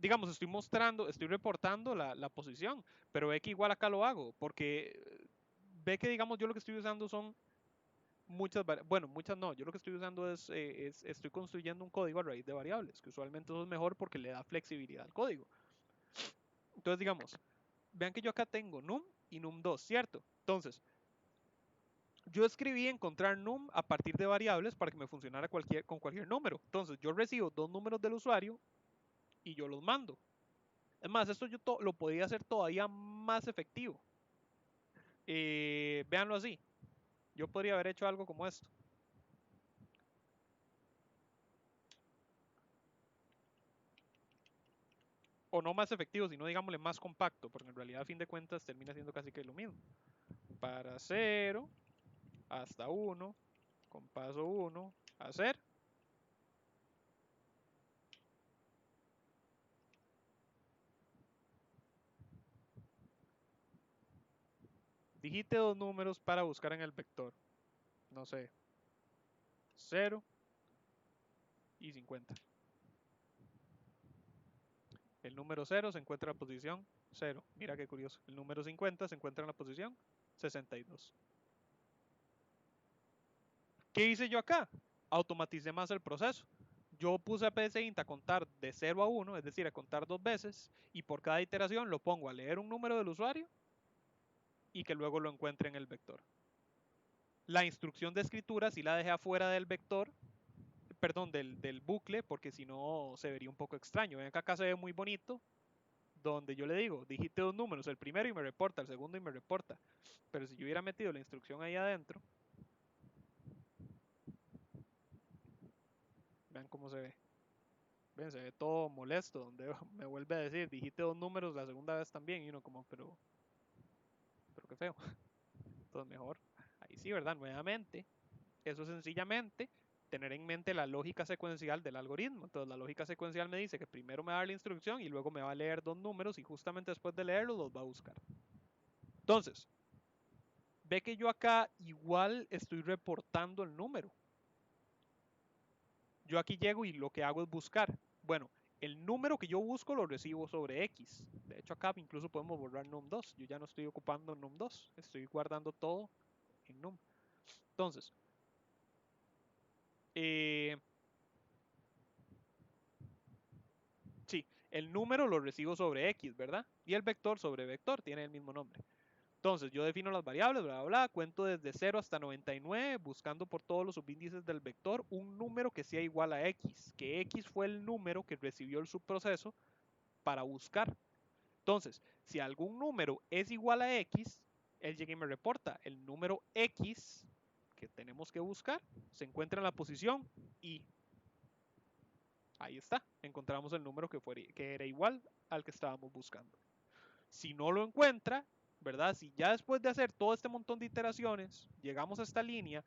Digamos, estoy mostrando, estoy reportando la posición, pero ve que igual acá lo hago, porque ve que, digamos, yo lo que estoy usando son muchas, bueno, muchas no, yo lo que estoy usando estoy construyendo un código a raíz de variables, que usualmente eso es mejor porque le da flexibilidad al código. Entonces, digamos, vean que yo acá tengo num y num2, ¿cierto? Entonces, yo escribí encontrar num a partir de variables para que me funcionara con cualquier número. Entonces, yo recibo dos números del usuario y yo los mando. Es más, esto yo lo podía hacer todavía más efectivo. Véanlo así. Yo podría haber hecho algo como esto. O no más efectivo, sino digámosle más compacto, porque en realidad a fin de cuentas termina siendo casi que lo mismo. Para 0 hasta 1, con paso 1, hacer. Digite dos números para buscar en el vector. No sé, 0 y 50. El número 0 se encuentra en la posición 0. Mira qué curioso. El número 50 se encuentra en la posición 62. ¿Qué hice yo acá? Automaticé más el proceso. Yo puse a PSInt a contar de 0 a 1, es decir, a contar dos veces, y por cada iteración lo pongo a leer un número del usuario y que luego lo encuentre en el vector. La instrucción de escritura sí la dejé afuera del vector, perdón, del bucle, porque si no se vería un poco extraño. Ven que acá se ve muy bonito, donde yo le digo, digite dos números, el primero y me reporta, el segundo y me reporta. Pero si yo hubiera metido la instrucción ahí adentro, vean cómo se ve. Ven, se ve todo molesto, donde me vuelve a decir, digite dos números la segunda vez también, y uno como, pero qué feo. Entonces mejor, ahí sí, ¿verdad? Nuevamente, eso es sencillamente tener en mente la lógica secuencial del algoritmo. Entonces la lógica secuencial me dice que primero me va a dar la instrucción y luego me va a leer dos números y justamente después de leerlos los va a buscar. Entonces, ve que yo acá igual estoy reportando el número. yo aquí llego y lo que hago es buscar. Bueno, el número que yo busco lo recibo sobre X. De hecho, acá incluso podemos borrar num2. Yo ya no estoy ocupando num2. Estoy guardando todo en num. Entonces, eh, sí, el número lo recibo sobre X, ¿verdad? Y el vector sobre vector tiene el mismo nombre. Entonces, yo defino las variables, bla, bla, bla, cuento desde 0 hasta 99, buscando por todos los subíndices del vector un número que sea igual a X, que X fue el número que recibió el subproceso para buscar. Entonces, si algún número es igual a X, él llega y me reporta el número X que tenemos que buscar, se encuentra en la posición Y. Ahí está, encontramos el número que era igual al que estábamos buscando. Si no lo encuentra, ¿verdad? Si ya después de hacer todo este montón de iteraciones, llegamos a esta línea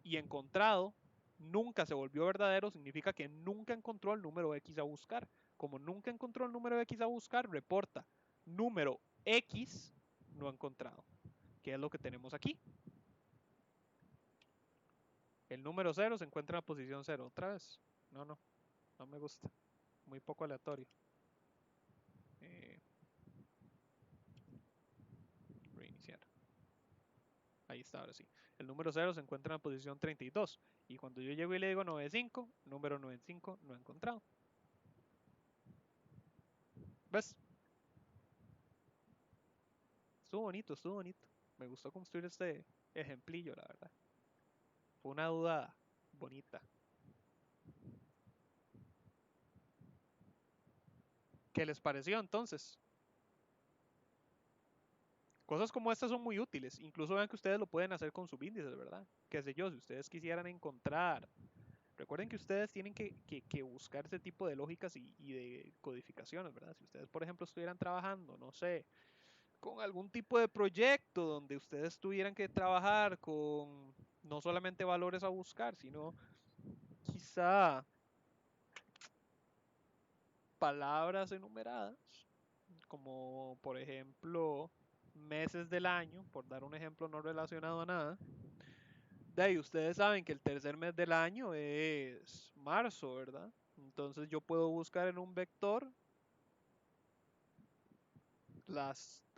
y encontrado nunca se volvió verdadero, significa que nunca encontró el número X a buscar. Como nunca encontró el número X a buscar, reporta número X no encontrado, que es lo que tenemos aquí. El número 0 se encuentra en la posición 0. Otra vez. No, no, no me gusta. Muy poco aleatorio. Eh, reiniciar. Ahí está, ahora sí. El número 0 se encuentra en la posición 32. Y cuando yo llego y le digo 95, número 95 no he encontrado. ¿Ves? Estuvo bonito, estuvo bonito. Me gustó construir este ejemplillo, la verdad. Fue una duda bonita. ¿Qué les pareció entonces? Cosas como estas son muy útiles. Incluso vean que ustedes lo pueden hacer con subíndices, ¿verdad? Qué sé yo, si ustedes quisieran encontrar. Recuerden que ustedes tienen que buscar ese tipo de lógicas y de codificaciones, ¿verdad? Si ustedes, por ejemplo, estuvieran trabajando, no sé, con algún tipo de proyecto donde ustedes tuvieran que trabajar con no solamente valores a buscar, sino quizá palabras enumeradas, como por ejemplo meses del año, por dar un ejemplo no relacionado a nada. De ahí ustedes saben que el tercer mes del año es marzo, ¿verdad? Entonces yo puedo buscar en un vector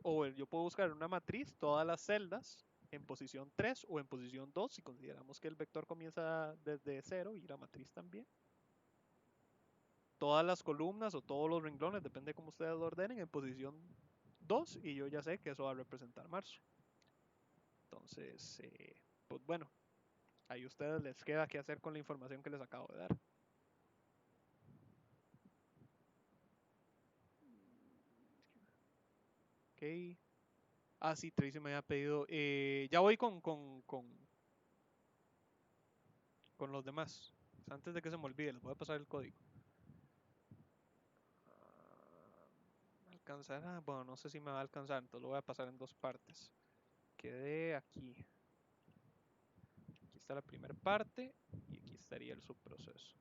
o yo puedo buscar en una matriz todas las celdas en posición 3 o en posición 2 si consideramos que el vector comienza desde 0 y la matriz también. Todas las columnas o todos los renglones, depende de cómo ustedes lo ordenen, en posición 2 y yo ya sé que eso va a representar marzo. Entonces, pues bueno, ahí a ustedes les queda qué hacer con la información que les acabo de dar. Ok. Ah, sí, Tracy me había pedido. Ya voy con los demás. Antes de que se me olvide, les voy a pasar el código. Alcanzará. Bueno, no sé si me va a alcanzar, entonces lo voy a pasar en dos partes. Quedé aquí. Aquí está la primera parte y aquí estaría el subproceso.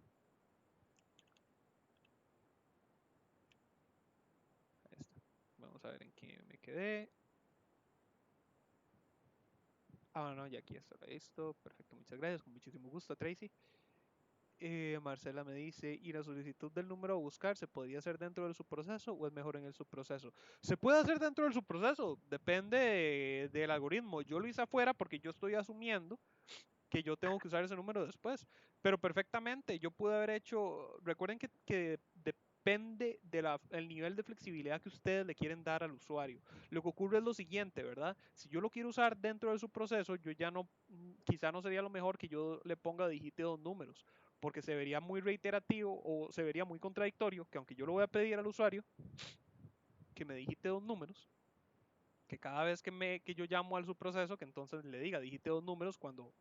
Ahí está. Vamos a ver en qué me quedé. Ah, no, ya aquí está esto. Perfecto, muchas gracias. Con muchísimo gusto, Tracy. Marcela me dice, ¿y la solicitud del número a buscar se podría hacer dentro del subproceso o es mejor en el subproceso? Se puede hacer dentro del subproceso, depende del algoritmo. Yo lo hice afuera porque yo estoy asumiendo que yo tengo que usar ese número después, pero perfectamente yo pude haber hecho, recuerden que depende del nivel de flexibilidad que ustedes le quieren dar al usuario. Lo que ocurre es lo siguiente, ¿verdad? Si yo lo quiero usar dentro de su proceso, yo ya no, quizá no sería lo mejor que yo le ponga digite dos números, porque se vería muy reiterativo o se vería muy contradictorio, que aunque yo lo voy a pedir al usuario que me digite dos números, que cada vez que yo llamo al subproceso, que entonces le diga digite dos números cuando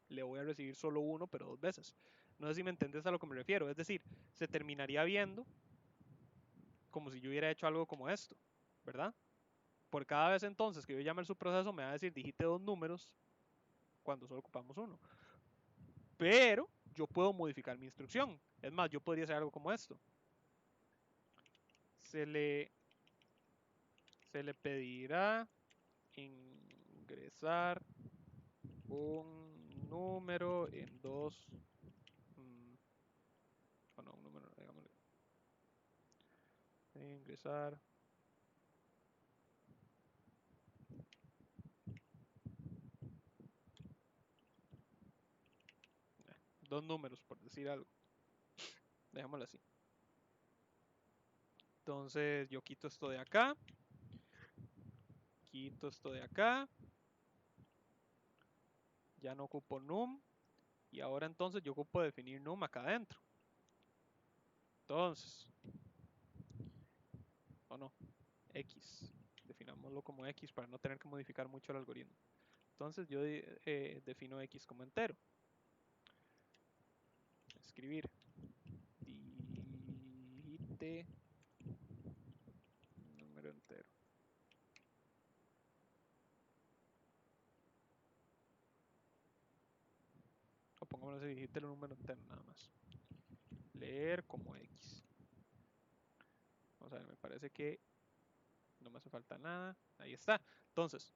le voy a recibir solo uno, pero dos veces. No sé si me entiendes a lo que me refiero. Es decir, se terminaría viendo como si yo hubiera hecho algo como esto, ¿verdad? Por cada vez entonces que yo llame el subproceso me va a decir digite dos números cuando solo ocupamos uno. Pero yo puedo modificar mi instrucción. Es más, yo podría hacer algo como esto. Se le, se le pedirá ingresar un número en dos o no, un número, digámosle. Ingresar. Dos números, por decir algo. Dejémoslo así. Entonces yo quito esto de acá. Quito esto de acá. Ya no ocupo num. Y ahora entonces yo ocupo definir num acá adentro. Entonces, o no, x. Definámoslo como x para no tener que modificar mucho el algoritmo. Entonces yo defino x como entero. Escribir digite número entero. O pongámoslo así, digite el número entero nada más. Leer como x. Vamos a ver, me parece que no me hace falta nada. Ahí está. Entonces,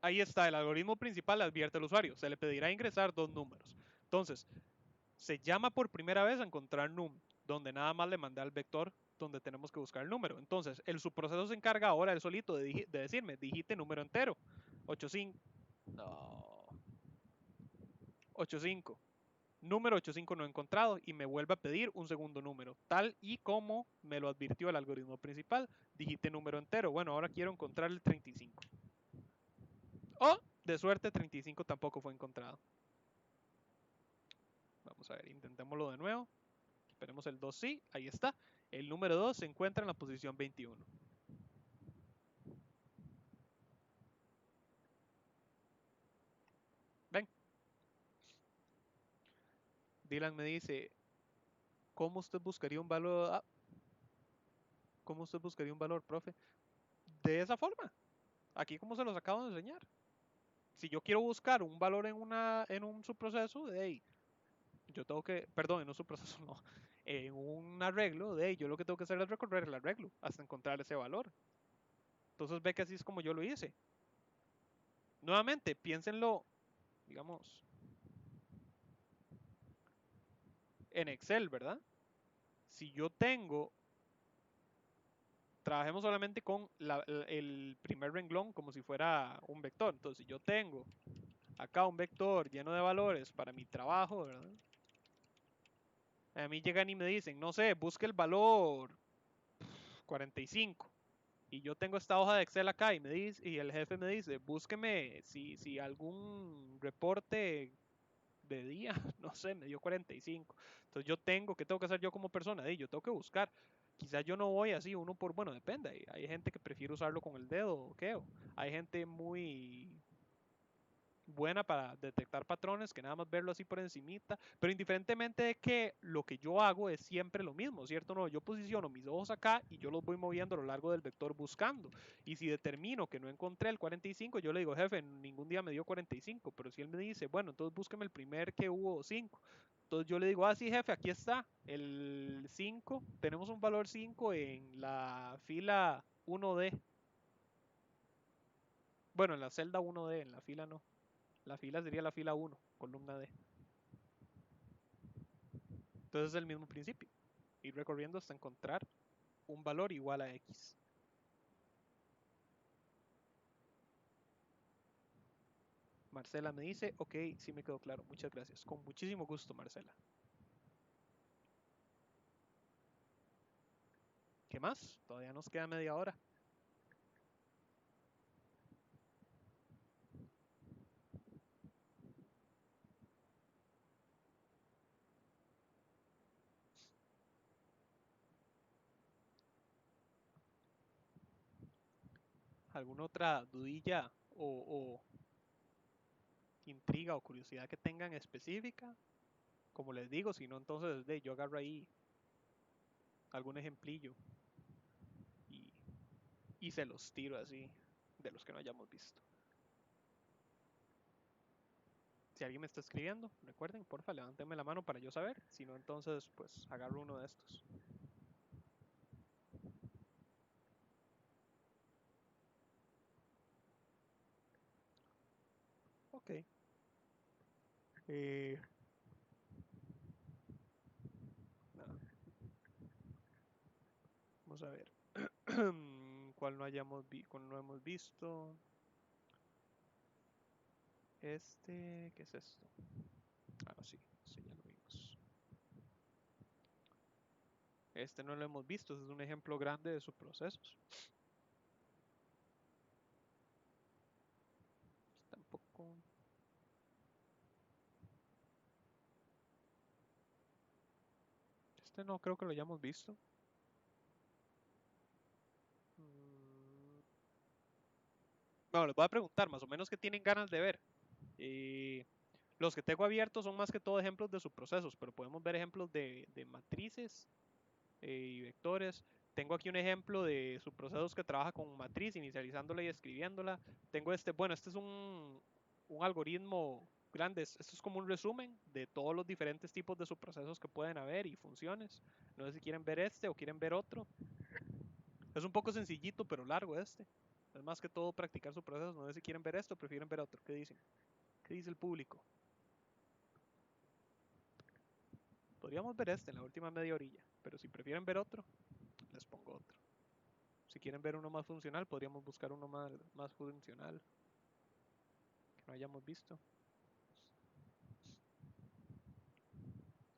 ahí está. El algoritmo principal advierte al usuario. Se le pedirá ingresar dos números. Entonces, se llama por primera vez a encontrar num, donde nada más le manda al vector donde tenemos que buscar el número. Entonces, el subproceso se encarga ahora él solito de decirme, digite número entero. 85. No. 85. Número 85 no encontrado y me vuelve a pedir un segundo número, tal y como me lo advirtió el algoritmo principal. Digite número entero. Bueno, ahora quiero encontrar el 35. Oh, de suerte 35 tampoco fue encontrado. Vamos a ver, intentémoslo de nuevo. Esperemos el 2 sí, ahí está. El número 2 se encuentra en la posición 21. Ven. Dylan me dice, ¿cómo usted buscaría un valor? ¿Cómo usted buscaría un valor, profe? De esa forma. Aquí como se los acabo de enseñar. Si yo quiero buscar un valor en un subproceso, de ahí, yo tengo que, perdón, en un subproceso no, en un arreglo, de ahí, yo lo que tengo que hacer es recorrer el arreglo hasta encontrar ese valor. Entonces ve que así es como yo lo hice. Nuevamente, piénsenlo, digamos, en Excel, ¿verdad? Si yo tengo, trabajemos solamente con el primer renglón como si fuera un vector. Entonces, si yo tengo acá un vector lleno de valores para mi trabajo, ¿verdad? A mí llegan y me dicen, no sé, busque el valor 45. Y yo tengo esta hoja de Excel acá y me dice, y el jefe me dice, búsqueme si algún reporte de día, no sé, me dio 45. Entonces yo ¿qué tengo que hacer yo como persona? Yo tengo que buscar. Quizás yo no voy así, uno por, bueno, depende. Hay gente que prefiere usarlo con el dedo o qué. Hay gente muy buena para detectar patrones, que nada más verlo así por encimita, pero indiferentemente de que lo que yo hago es siempre lo mismo, ¿cierto? No, yo posiciono mis ojos acá y yo los voy moviendo a lo largo del vector buscando. Y si determino que no encontré el 45, yo le digo, jefe, ningún día me dio 45, pero si él me dice, bueno, entonces búsqueme el primer que hubo 5. Entonces yo le digo, ah, sí, jefe, aquí está, el 5, tenemos un valor 5 en la fila 1D. Bueno, en la celda 1D, en la fila no. La fila sería la fila 1, columna D. Entonces es el mismo principio. Ir recorriendo hasta encontrar un valor igual a X. Marcela me dice, ok, sí me quedó claro. Muchas gracias. Con muchísimo gusto, Marcela. ¿Qué más? Todavía nos queda media hora. ¿Alguna otra dudilla o intriga o curiosidad que tengan específica? Como les digo, si no, entonces yo agarro ahí algún ejemplillo y, y se los tiro así de los que no hayamos visto. Si alguien me está escribiendo, recuerden, porfa, levántenme la mano para yo saber. Si no, entonces, pues agarro uno de estos. Ok. Eh, Vamos a ver. ¿Cuál no hemos visto? ¿Qué es esto? Ah, no, sí, sí, ya lo vimos. Este no lo hemos visto, este es un ejemplo grande de sus procesos. Tampoco. Este no creo que lo hayamos visto. Mm, Bueno, les voy a preguntar más o menos qué tienen ganas de ver. Los que tengo abiertos son más que todo ejemplos de subprocesos, pero podemos ver ejemplos de matrices y vectores. Tengo aquí un ejemplo de subprocesos que trabaja con matriz, inicializándola y escribiéndola. Tengo bueno, este es un algoritmo grande. Esto es como un resumen de todos los diferentes tipos de subprocesos que pueden haber y funciones. No sé si quieren ver este o quieren ver otro. Es un poco sencillito, pero largo este. Es más que todo practicar subprocesos. No sé si quieren ver esto o prefieren ver otro. ¿Qué dicen? ¿Qué dice el público? Podríamos ver este en la última media orilla, pero si prefieren ver otro, les pongo otro. Si quieren ver uno más funcional, podríamos buscar uno más funcional que no hayamos visto.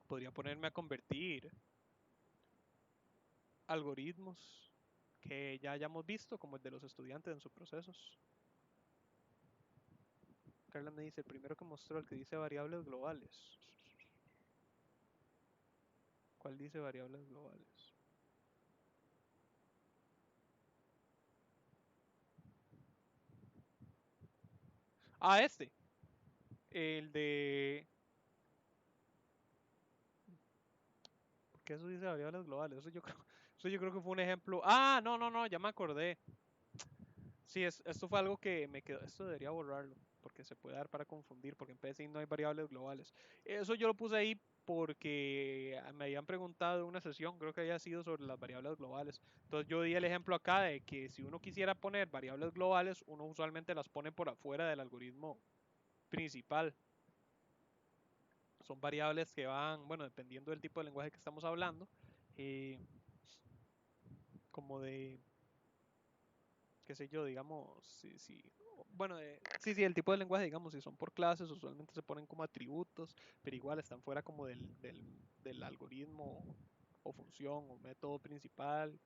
Podría ponerme a convertir algoritmos que ya hayamos visto, como el de los estudiantes en sus procesos. Carla me dice, el primero que mostró, el que dice variables globales. ¿Cuál dice variables globales? Ah, este. El de... ¿Por qué eso dice variables globales? Eso yo creo que fue un ejemplo. Ah, no, no, no, ya me acordé. Sí, esto fue algo que me quedó. Esto debería borrarlo, porque se puede dar para confundir, porque en PSI no hay variables globales. Eso yo lo puse ahí porque me habían preguntado en una sesión, creo que había sido sobre las variables globales. Entonces yo di el ejemplo acá de que si uno quisiera poner variables globales, uno usualmente las pone por afuera del algoritmo principal. Son variables que van, bueno, dependiendo del tipo de lenguaje que estamos hablando, eh, como de qué sé yo, digamos, bueno, sí, el tipo de lenguaje, digamos, si son por clases, usualmente se ponen como atributos, pero igual están fuera como del algoritmo o función o método principal,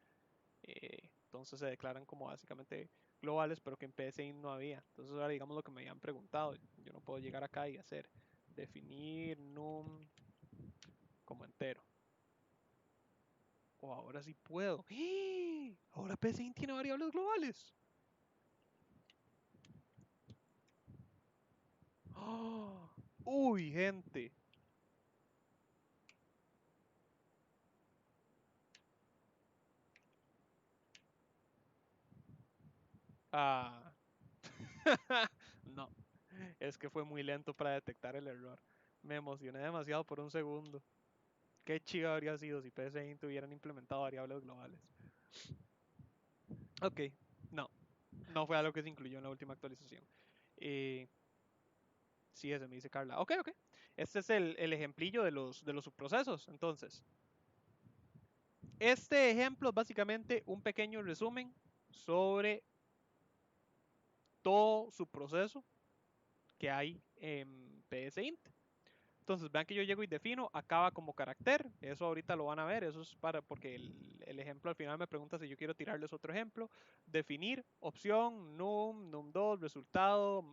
entonces se declaran como básicamente globales, pero que en PSI no había. Entonces ahora digamos lo que me habían preguntado, yo no puedo llegar acá y hacer definir num como entero. O ahora sí puedo. ¡Ah! Ahora PSI tiene variables globales. ¡Oh! Uy, gente. Ah. No, es que fue muy lento para detectar el error. Me emocioné demasiado por un segundo. Qué chido habría sido si PSInt hubieran implementado variables globales. Ok, no, no fue algo que se incluyó en la última actualización. Eh, sí, ese me dice Carla. Ok, ok. Este es el ejemplillo de los subprocesos. Entonces, este ejemplo es básicamente un pequeño resumen sobre todo su proceso que hay en PSInt. Entonces, vean que yo llego y defino, acaba como carácter. Eso ahorita lo van a ver. Eso es porque el ejemplo al final me pregunta si yo quiero tirarles otro ejemplo. Definir, opción, num2, resultado,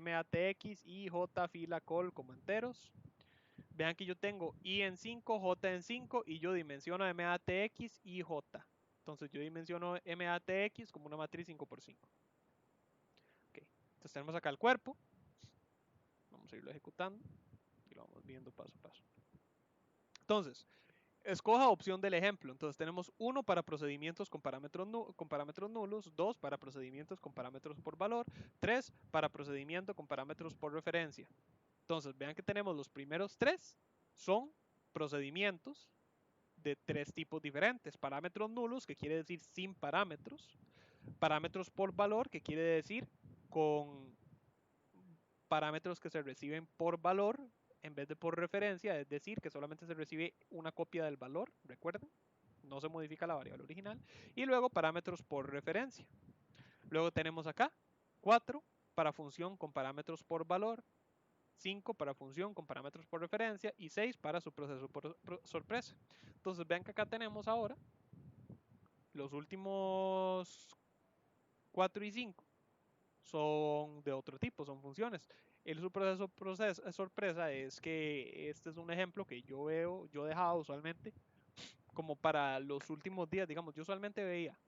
matx y j fila call como enteros. Vean que yo tengo i en 5, j en 5 y yo dimensiono matx y j. Entonces yo dimensiono matx como una matriz 5 por 5. Ok, entonces tenemos acá el cuerpo. Vamos a irlo ejecutando y lo vamos viendo paso a paso. Entonces, escoja opción del ejemplo. Entonces tenemos 1 para procedimientos con parámetros nulos, 2 para procedimientos con parámetros por valor, 3 para procedimiento con parámetros por referencia. Entonces vean que tenemos los primeros 3 son procedimientos de 3 tipos diferentes. Parámetros nulos, que quiere decir sin parámetros. Parámetros por valor, que quiere decir con parámetros que se reciben por valor en vez de por referencia, es decir, que solamente se recibe una copia del valor, ¿recuerden? no se modifica la variable original. Y luego parámetros por referencia. Luego tenemos acá 4 para función con parámetros por valor, 5 para función con parámetros por referencia y 6 para su proceso por sorpresa. Entonces vean que acá tenemos ahora los últimos 4 y 5 son de otro tipo, son funciones. El subproceso sorpresa es que este es un ejemplo que yo veo, yo dejaba usualmente como para los últimos días, digamos, yo usualmente veía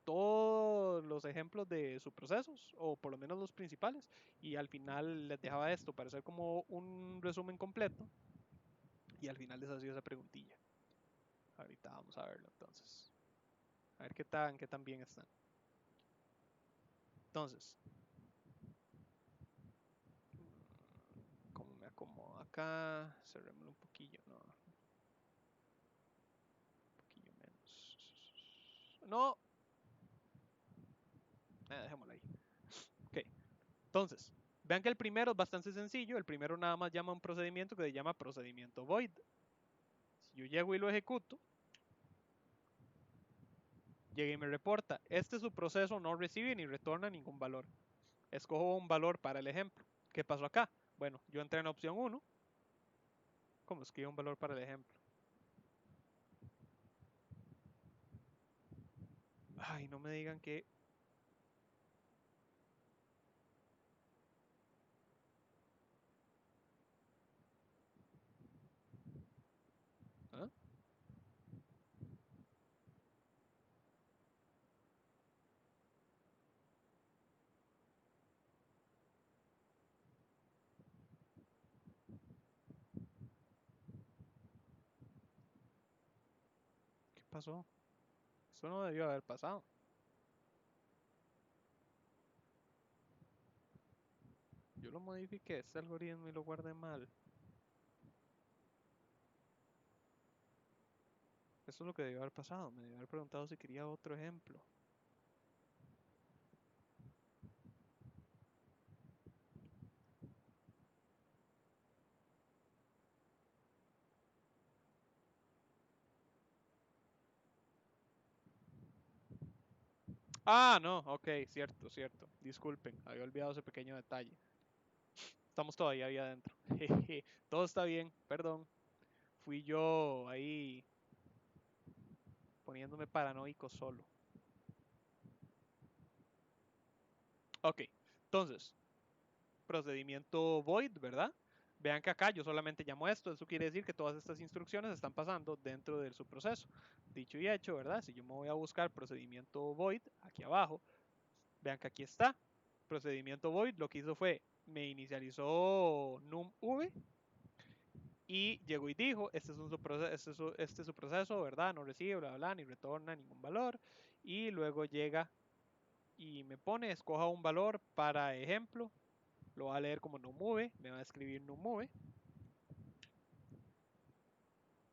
todos los ejemplos de subprocesos, o por lo menos los principales, y al final les dejaba esto para hacer como un resumen completo, y al final les hacía esa preguntilla. Ahorita vamos a verlo entonces. A ver qué tan bien están. Entonces, ¿cómo me acomodo acá? Cerrémoslo un poquillo, no, un poquillo menos. No, dejémoslo ahí. Ok, entonces, vean que el primero es bastante sencillo. El primero nada más llama un procedimiento que se llama procedimiento void. Si yo llego y lo ejecuto, llega y me reporta, este subproceso no recibe ni retorna ningún valor. Escojo un valor para el ejemplo. ¿Qué pasó acá? Bueno, yo entré en opción 1. ¿Cómo escribo un valor para el ejemplo? Ay, no me digan que... ¿Ah? ¿Qué pasó? Eso no debió haber pasado. Yo lo modifiqué, este algoritmo, y lo guardé mal. Eso es lo que debió haber pasado. Me debió haber preguntado si quería otro ejemplo. Ah, no, ok, cierto, cierto. Disculpen, había olvidado ese pequeño detalle. Estamos todavía ahí adentro. Jeje, todo está bien, perdón. Fui yo ahí poniéndome paranoico solo. Ok, entonces, procedimiento void, ¿verdad? Vean que acá yo solamente llamo esto, eso quiere decir que todas estas instrucciones están pasando dentro del subproceso. Dicho y hecho, ¿verdad? Si yo me voy a buscar procedimiento void, aquí abajo, vean que aquí está. Procedimiento void lo que hizo fue, me inicializó numv y llegó y dijo, este es un subproceso, este es su proceso, ¿verdad? No recibe, bla, bla, ni retorna ningún valor. Y luego llega y me pone, escoja un valor para ejemplo, lo va a leer como numove, me va a escribir numove,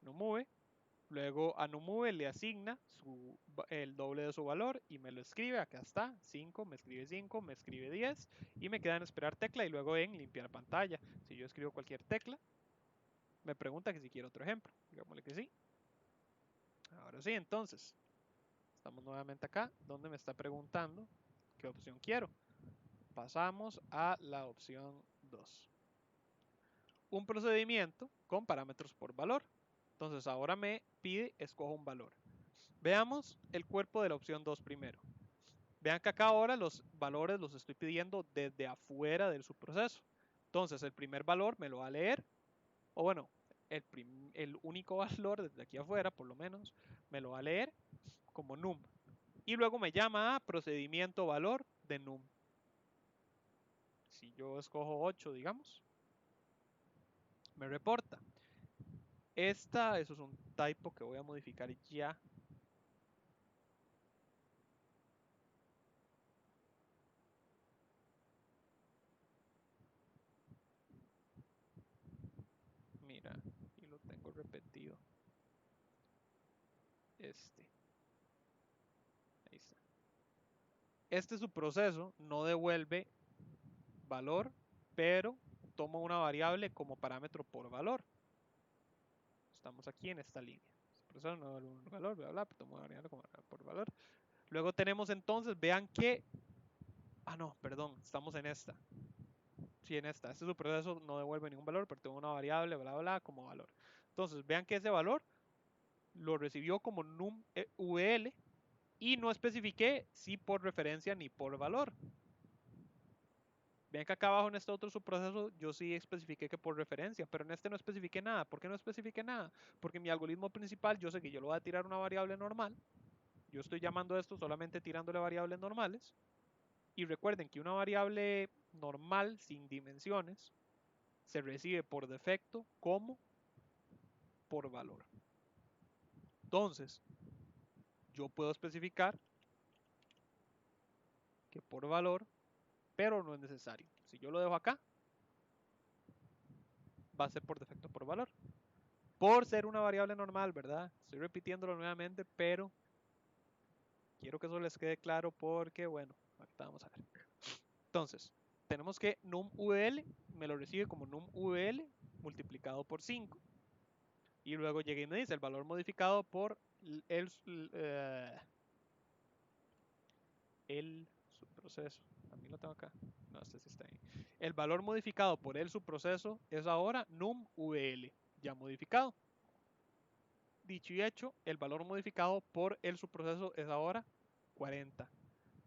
numove. Luego a numove le asigna el doble de su valor y me lo escribe, acá está, 5, me escribe 5, me escribe 10 y me queda en esperar tecla y luego en limpiar pantalla. Si yo escribo cualquier tecla, me pregunta que si quiero otro ejemplo, digámosle que sí. Ahora sí, entonces, estamos nuevamente acá, donde me está preguntando qué opción quiero. Pasamos a la opción 2. Un procedimiento con parámetros por valor. Entonces ahora me pide, escojo un valor. Veamos el cuerpo de la opción 2 primero. Vean que acá ahora los valores los estoy pidiendo desde afuera del subproceso. Entonces el primer valor me lo va a leer, o bueno, el único valor desde aquí afuera, por lo menos, me lo va a leer como num. Y luego me llama a procedimiento valor de num. Si yo escojo 8, digamos, me reporta. Eso es un typo que voy a modificar ya. Mira, y lo tengo repetido. Este. Ahí está. Este subproceso no devuelve valor, pero toma una variable como parámetro por valor. Estamos aquí en esta línea. procesor no devuelve un valor, bla, bla, bla, tomo una variable como por valor. Luego tenemos entonces, vean que, no, perdón, estamos en esta. Sí, en esta. Este subproceso no devuelve ningún valor, pero tengo una variable, bla, bla, bla, como valor. Entonces, vean que ese valor lo recibió como num VL y no especifiqué si por referencia ni por valor. Vean que acá abajo en este otro subproceso yo sí especifiqué que por referencia, pero en este no especifiqué nada. ¿Por qué no especifiqué nada? Porque mi algoritmo principal, yo sé que yo lo voy a tirar una variable normal. Yo estoy llamando esto solamente tirándole variables normales. Y recuerden que una variable normal sin dimensiones se recibe por defecto como por valor. Entonces, yo puedo especificar que por valor, pero no es necesario. Si yo lo dejo acá, va a ser por defecto por valor. Por ser una variable normal, ¿verdad? Estoy repitiéndolo nuevamente, pero quiero que eso les quede claro porque, bueno, ahorita vamos a ver. Entonces, tenemos que numVL me lo recibe como numVL multiplicado por 5. Y luego llega y me dice el valor modificado por el subproceso. También lo tengo acá. No, este sí está ahí. El valor modificado por el subproceso es ahora numVL, ya modificado. Dicho y hecho, el valor modificado por el subproceso es ahora 40.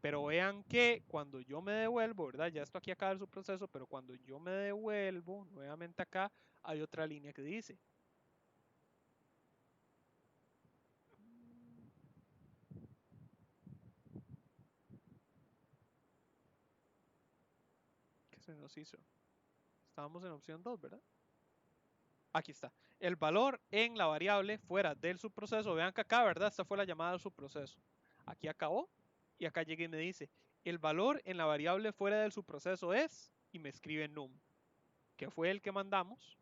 Pero vean que cuando yo me devuelvo, ¿verdad? Ya esto aquí acaba el subproceso, pero cuando yo me devuelvo, nuevamente acá hay otra línea que dice ¿qué se nos hizo? Estábamos en opción 2, ¿verdad? Aquí está. El valor en la variable fuera del subproceso. Vean que acá, ¿verdad? Esta fue la llamada del subproceso. Aquí acabó y acá llegué y me dice, el valor en la variable fuera del subproceso es, y me escribe num, que fue el que mandamos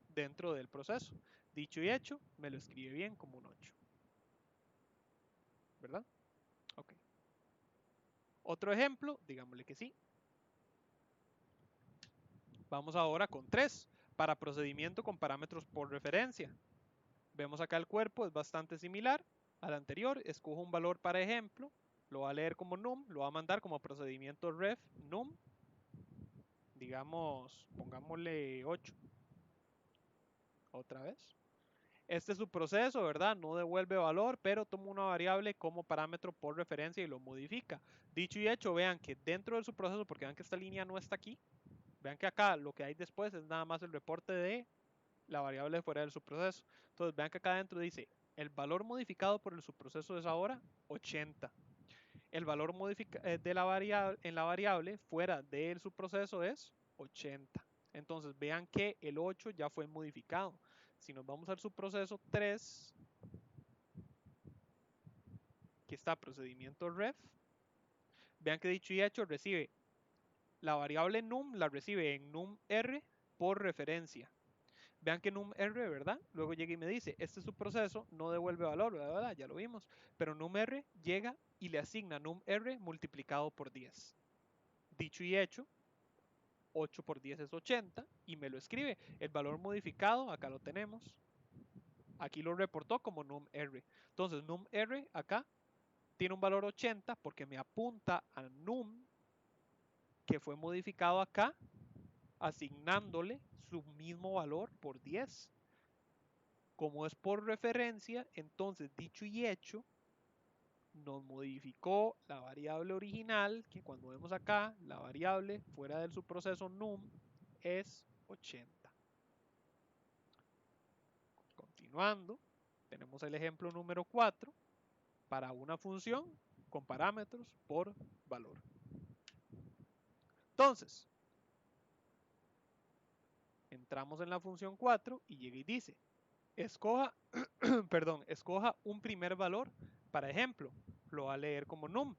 dentro del proceso. Dicho y hecho, me lo escribe bien como un 8. ¿Verdad? Ok. Otro ejemplo, digámosle que sí. Vamos ahora con 3, para procedimiento con parámetros por referencia. Vemos acá el cuerpo, es bastante similar al anterior. Escojo un valor para ejemplo, lo va a leer como num, lo va a mandar como procedimiento ref num. Digamos, pongámosle 8. Otra vez. Este es su proceso, ¿verdad? No devuelve valor, pero toma una variable como parámetro por referencia y lo modifica. Dicho y hecho, vean que dentro de su proceso, porque vean que esta línea no está aquí, vean que acá lo que hay después es nada más el reporte de la variable fuera del subproceso. Entonces vean que acá adentro dice, el valor modificado por el subproceso es ahora 80. El valor de la variable, en la variable fuera del subproceso es 80. Entonces vean que el 8 ya fue modificado. Si nos vamos al subproceso 3, aquí está procedimiento ref, vean que dicho y hecho recibe la variable num, la recibe en numR por referencia. Vean que numR, ¿verdad? Luego llega y me dice, este subproceso no devuelve valor, ¿verdad? Ya lo vimos. Pero numR llega y le asigna numR multiplicado por 10. Dicho y hecho, 8 por 10 es 80 y me lo escribe. El valor modificado, acá lo tenemos. Aquí lo reportó como numR. Entonces, numR acá tiene un valor 80 porque me apunta a num que fue modificado acá, asignándole su mismo valor por 10. Como es por referencia, entonces dicho y hecho, nos modificó la variable original, que cuando vemos acá, la variable fuera del subproceso num es 80. Continuando, tenemos el ejemplo número 4 para una función con parámetros por valor. Entonces, entramos en la función 4 y llega y dice, escoja, escoja un primer valor para ejemplo, lo va a leer como num.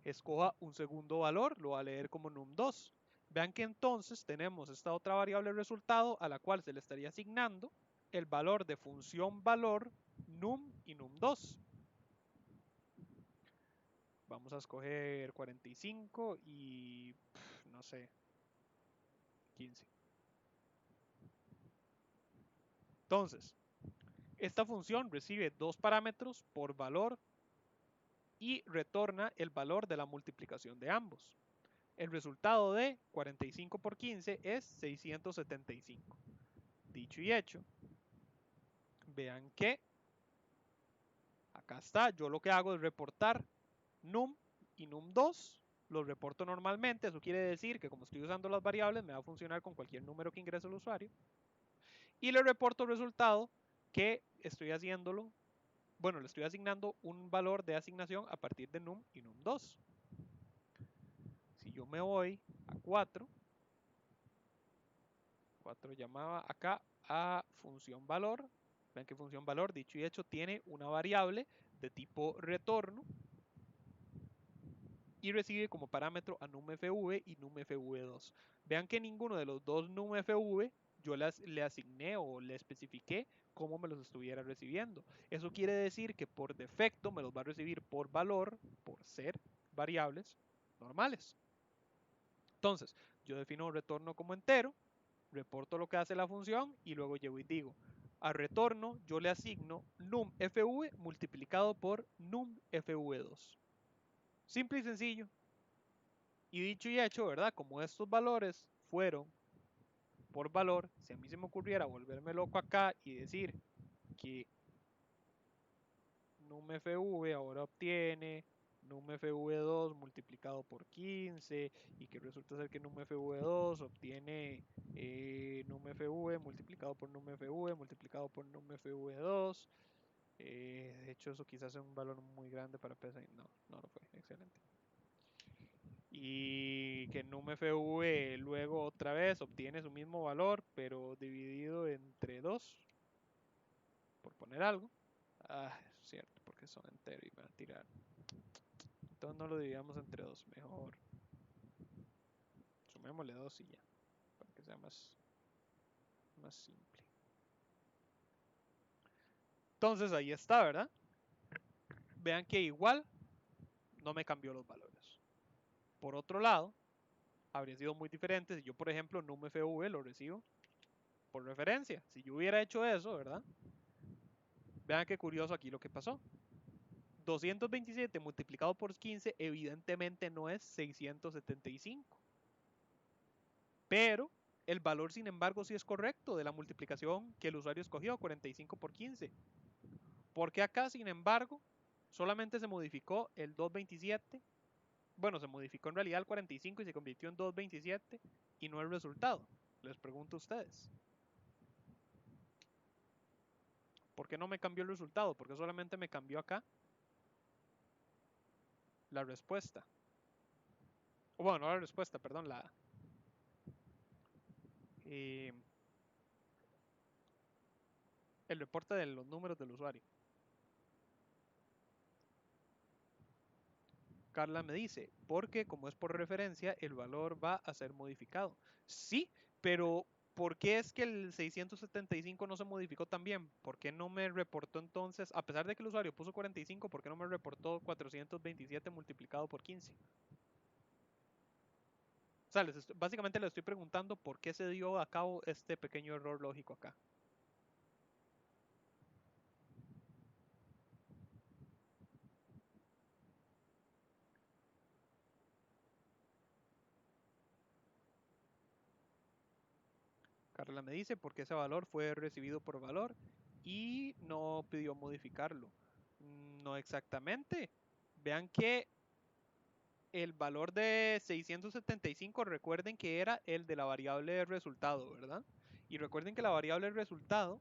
Escoja un segundo valor, lo va a leer como num2. Vean que entonces tenemos esta otra variable resultado a la cual se le estaría asignando el valor de función valor num y num2. Vamos a escoger 45 y no sé, 15. Entonces, Esta función recibe dos parámetros por valor y retorna el valor de la multiplicación de ambos. El resultado de 45 por 15 es 675. Dicho y hecho, vean que acá está, yo lo que hago es reportar num y num2, los reporto normalmente, eso quiere decir que como estoy usando las variables me va a funcionar con cualquier número que ingrese el usuario, y le reporto el resultado que estoy haciéndolo, bueno, le estoy asignando un valor de asignación a partir de num y num2. Si yo me voy a 4 llamaba acá a función valor, ven que función valor, dicho y hecho, tiene una variable de tipo retorno y recibe como parámetro a numfv y numfv2. Vean que ninguno de los dos numfv yo le asigné o le especifiqué cómo me los estuviera recibiendo. Eso quiere decir que por defecto me los va a recibir por valor, por ser variables normales. Entonces, yo defino un retorno como entero, reporto lo que hace la función y luego llego y digo, a retorno yo le asigno numfv multiplicado por numfv2. Simple y sencillo. Y dicho y hecho, ¿verdad? Como estos valores fueron por valor, si a mí se me ocurriera volverme loco acá y decir que numfv ahora obtiene numfv2 multiplicado por 15 y que resulta ser que numfv2 obtiene numfv multiplicado por numfv multiplicado por numfv2. De hecho, eso quizás es un valor muy grande para PSI. No, no lo fue. Excelente. Y que numfv luego otra vez obtiene su mismo valor, pero dividido entre 2, por poner algo. Ah, es cierto, porque son enteros y van a tirar. Entonces no lo dividamos entre 2, mejor sumémosle 2 y ya, para que sea más simple. Entonces ahí está, ¿verdad? Vean que igual no me cambió los valores. Por otro lado, habría sido muy diferente si yo, por ejemplo, numfv lo recibo por referencia. Si yo hubiera hecho eso, ¿verdad? Vean qué curioso aquí lo que pasó. 227 multiplicado por 15 evidentemente no es 675. Pero el valor, sin embargo, sí es correcto de la multiplicación que el usuario escogió, 45 por 15. Porque acá, sin embargo, solamente se modificó el 227. Bueno, se modificó en realidad el 45 y se convirtió en 227 y no el resultado. Les pregunto a ustedes. ¿Por qué no me cambió el resultado? Porque solamente me cambió acá la respuesta. O bueno, no la respuesta, perdón, eh, el reporte de los números del usuario. Carla me dice, porque como es por referencia, el valor va a ser modificado. Sí, pero ¿por qué es que el 675 no se modificó también? ¿Por qué no me reportó entonces, a pesar de que el usuario puso 45, ¿por qué no me reportó 427 multiplicado por 15? O sea, básicamente les estoy preguntando por qué se dio a cabo este pequeño error lógico acá. Carla me dice porque ese valor fue recibido por valor y no pidió modificarlo. No exactamente. Vean que el valor de 675, recuerden que era el de la variable de resultado, ¿verdad? Y recuerden que la variable de resultado,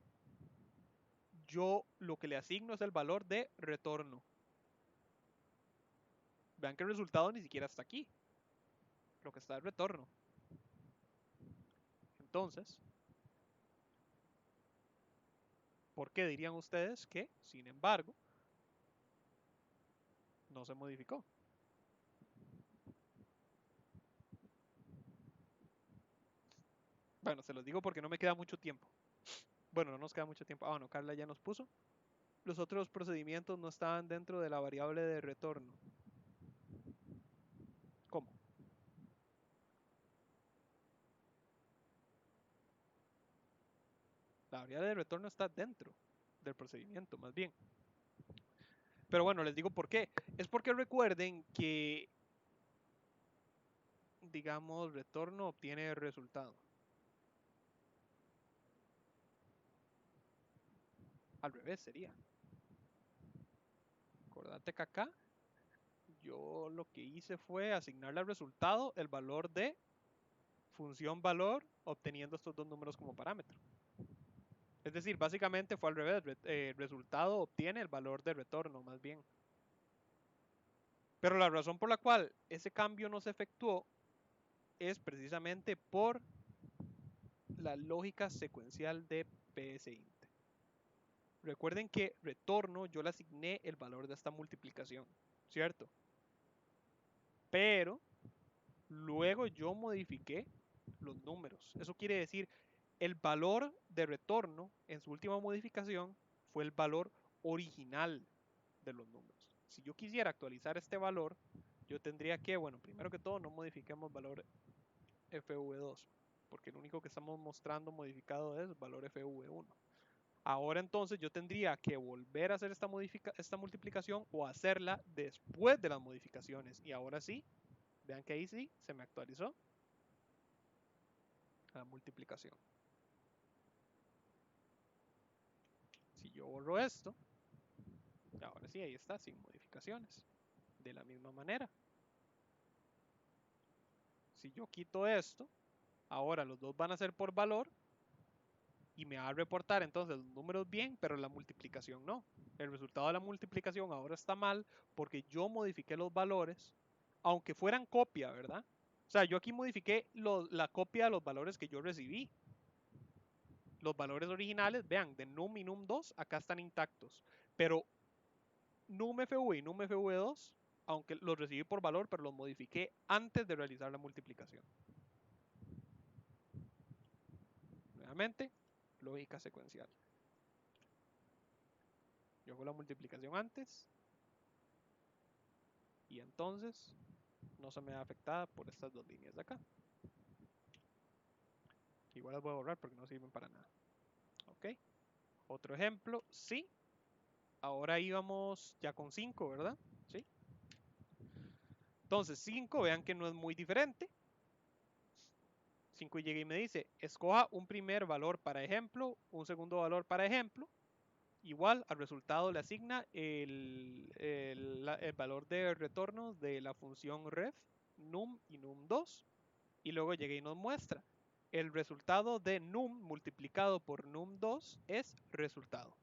yo lo que le asigno es el valor de retorno. Vean que el resultado ni siquiera está aquí. Lo que está es retorno. Entonces, ¿por qué dirían ustedes que, sin embargo, no se modificó? Bueno, se los digo porque no me queda mucho tiempo. Bueno, no nos queda mucho tiempo. Ah, bueno, Carla ya nos puso. Los otros procedimientos no estaban dentro de la variable de retorno. ¿Cómo? La variable de retorno está dentro. del procedimiento, más bien. Pero bueno, les digo por qué. Es porque recuerden que, digamos, retorno obtiene resultado. Al revés sería. Acordate que acá yo lo que hice fue asignarle al resultado el valor de función valor obteniendo estos dos números como parámetro. Es decir, básicamente fue al revés. El resultado obtiene el valor de retorno, más bien. Pero la razón por la cual ese cambio no se efectuó es precisamente por la lógica secuencial de psint. Recuerden que retorno yo le asigné el valor de esta multiplicación, ¿cierto? Pero luego yo modifiqué los números. Eso quiere decir, el valor de retorno en su última modificación fue el valor original de los números. Si yo quisiera actualizar este valor, yo tendría que, bueno, primero que todo no modifiquemos valor FV2, porque lo único que estamos mostrando modificado es valor FV1. Ahora entonces yo tendría que volver a hacer esta multiplicación o hacerla después de las modificaciones. Y ahora sí, vean que ahí sí se me actualizó la multiplicación. Si yo borro esto, ahora sí, ahí está, sin modificaciones. De la misma manera. Si yo quito esto, ahora los dos van a ser por valor y me va a reportar entonces los números bien, pero la multiplicación no. El resultado de la multiplicación ahora está mal porque yo modifiqué los valores, aunque fueran copia, ¿verdad? O sea, yo aquí modifiqué la copia de los valores que yo recibí. Los valores originales, vean, de num y num2 acá están intactos, pero numFV y numFV2, aunque los recibí por valor, pero los modifiqué antes de realizar la multiplicación. Nuevamente, lógica secuencial. Yo hago la multiplicación antes y entonces no se me da afectada por estas dos líneas de acá. Que igual las voy a borrar porque no sirven para nada. Ok. Otro ejemplo, sí. Ahora íbamos ya con 5, ¿verdad? Sí. Entonces 5, vean que no es muy diferente. 5 llega y me dice, escoja un primer valor para ejemplo, un segundo valor para ejemplo. Igual al resultado le asigna el valor de retorno de la función ref, num y num2. Y luego llega y nos muestra. El resultado de num multiplicado por num2 es resultado.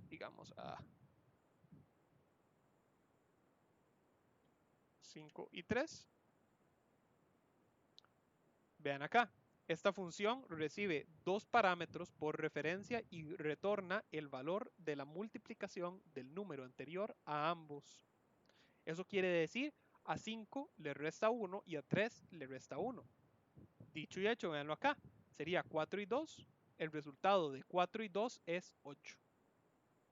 Digamos a 5 y 3. Vean acá. Esta función recibe dos parámetros por referencia y retorna el valor de la multiplicación del número anterior a ambos. Eso quiere decir, a 5 le resta 1 y a 3 le resta 1. Dicho y hecho, veanlo acá. Sería 4 y 2. El resultado de 4 y 2 es 8.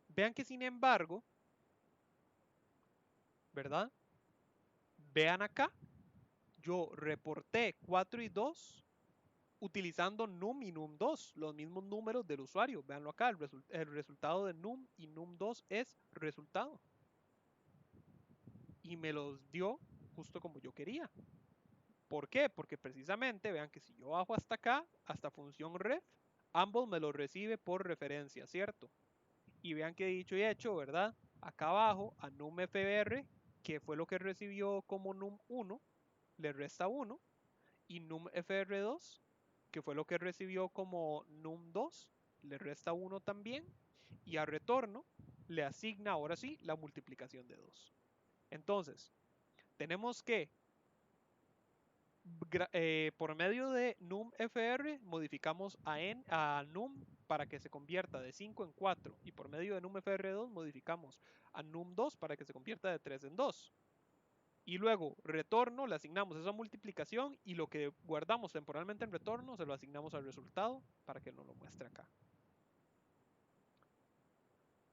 Vean que sin embargo, ¿verdad? Vean acá, yo reporté 4 y 2 utilizando num y num2, los mismos números del usuario. Veanlo acá, el resultado de num y num2 es resultado. Y me los dio justo como yo quería. ¿Por qué? Porque precisamente, vean que si yo bajo hasta acá, hasta función ref, ambos me los recibe por referencia, ¿cierto? Y vean que dicho y hecho, ¿verdad? Acá abajo, a numFBR, que fue lo que recibió como num1, le resta 1. Y numFR2, que fue lo que recibió como num2, le resta 1 también. Y a retorno le asigna ahora sí la multiplicación de 2. Entonces, tenemos que por medio de numFR modificamos a num para que se convierta de 5 en 4 y por medio de numFR2 modificamos a num2 para que se convierta de 3 en 2. Y luego retorno le asignamos esa multiplicación y lo que guardamos temporalmente en retorno se lo asignamos al resultado para que nos lo muestre acá.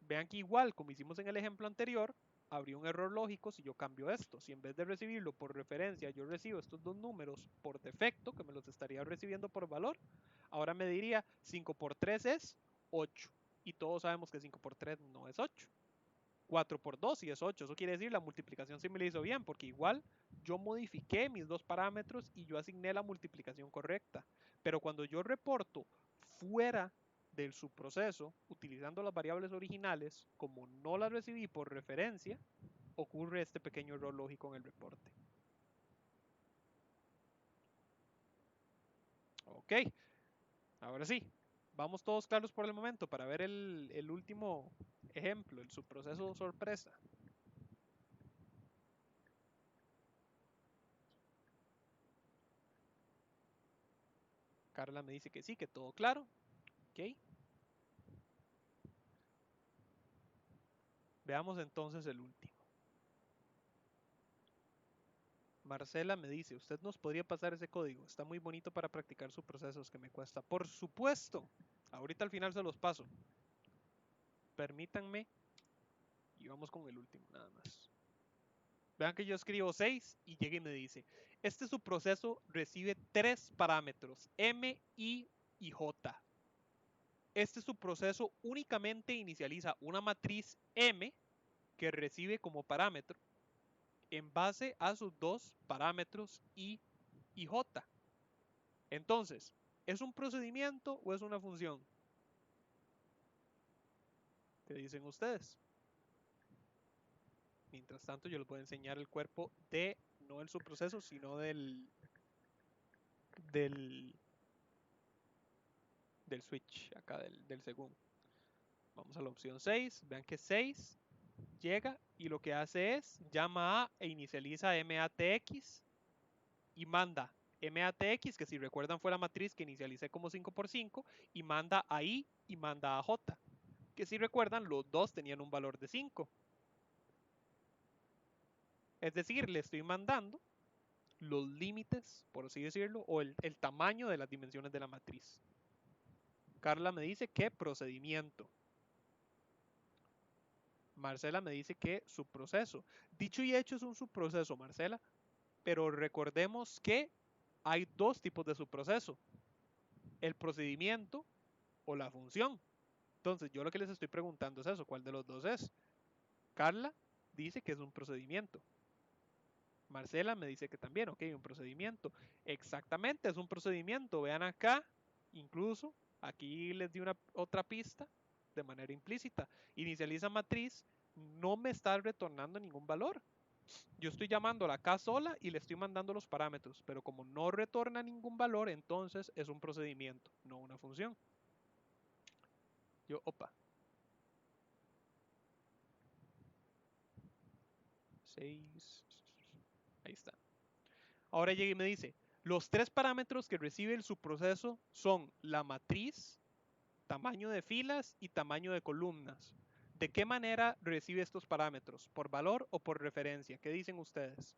Vean que igual como hicimos en el ejemplo anterior, habría un error lógico si yo cambio esto. Si en vez de recibirlo por referencia, yo recibo estos dos números por defecto, que me los estaría recibiendo por valor, ahora me diría 5 por 3 es 8. y todos sabemos que 5 por 3 no es 8. 4 por 2 sí es 8. Eso quiere decir la multiplicación sí me la hizo bien, porque igual yo modifiqué mis dos parámetros y yo asigné la multiplicación correcta. Pero cuando yo reporto fuera del subproceso, utilizando las variables originales, como no las recibí por referencia, ocurre este pequeño error lógico en el reporte. Ok, ahora sí, vamos todos claros por el momento para ver el último ejemplo, el subproceso sorpresa. Carla me dice que sí, que todo claro. Ok. Veamos entonces el último. Marcela me dice, ¿usted nos podría pasar ese código? Está muy bonito para practicar sus procesos que me cuesta. Por supuesto. Ahorita al final se los paso. Permítanme. Y vamos con el último, nada más. Vean que yo escribo 6 y llega y me dice, este subproceso recibe tres parámetros, M, I y J. Este subproceso únicamente inicializa una matriz M que recibe como parámetro en base a sus dos parámetros I y J. Entonces, ¿es un procedimiento o es una función? ¿Qué dicen ustedes? Mientras tanto, yo les voy a enseñar el cuerpo de, no el subproceso, sino del, del switch, acá del segundo. Vamos a la opción 6. Vean que 6 llega y lo que hace es llama a e inicializa MATX y manda MATX, que si recuerdan fue la matriz que inicialicé como 5 por 5, y manda a I y manda a J, que si recuerdan los dos tenían un valor de 5. Es decir, le estoy mandando los límites, por así decirlo, o el tamaño de las dimensiones de la matriz. Carla me dice que procedimiento. Marcela me dice que subproceso. Dicho y hecho es un subproceso, Marcela, pero recordemos que hay dos tipos de subproceso, el procedimiento o la función. Entonces, yo lo que les estoy preguntando es eso, ¿cuál de los dos es? Carla dice que es un procedimiento. Marcela me dice que también, ok, un procedimiento. Exactamente, es un procedimiento. Vean acá, incluso aquí les di otra pista de manera implícita. Inicializa matriz, no me está retornando ningún valor. Yo estoy llamándola acá sola y le estoy mandando los parámetros, pero como no retorna ningún valor, entonces es un procedimiento, no una función. Yo, opa. 6. Ahí está. Ahora llega y me dice, los tres parámetros que recibe el subproceso son la matriz, tamaño de filas y tamaño de columnas. ¿De qué manera recibe estos parámetros? ¿Por valor o por referencia? ¿Qué dicen ustedes?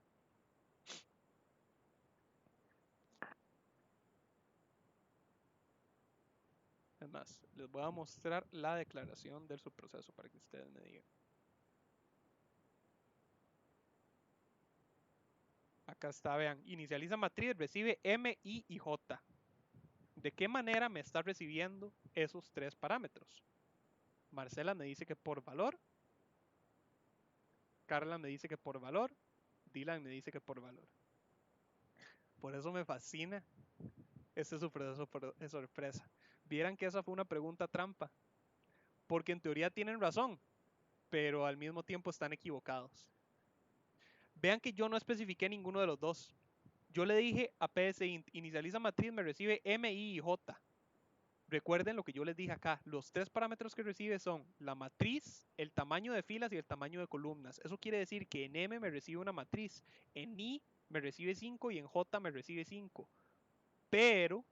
Además, les voy a mostrar la declaración del subproceso para que ustedes me digan. Acá está, vean, inicializa matriz, recibe M, I y J. ¿De qué manera me está recibiendo esos tres parámetros? Marcela me dice que por valor, Carla me dice que por valor, Dylan me dice que por valor. Por eso me fascina este subproceso de sorpresa. Vieran que esa fue una pregunta trampa, porque en teoría tienen razón, pero al mismo tiempo están equivocados. Vean que yo no especifiqué ninguno de los dos. Yo le dije a psint, inicializa matriz, me recibe M, I y J. Recuerden lo que yo les dije acá, los tres parámetros que recibe son la matriz, el tamaño de filas y el tamaño de columnas. Eso quiere decir que en M me recibe una matriz, en I me recibe 5 y en J me recibe 5. Pero,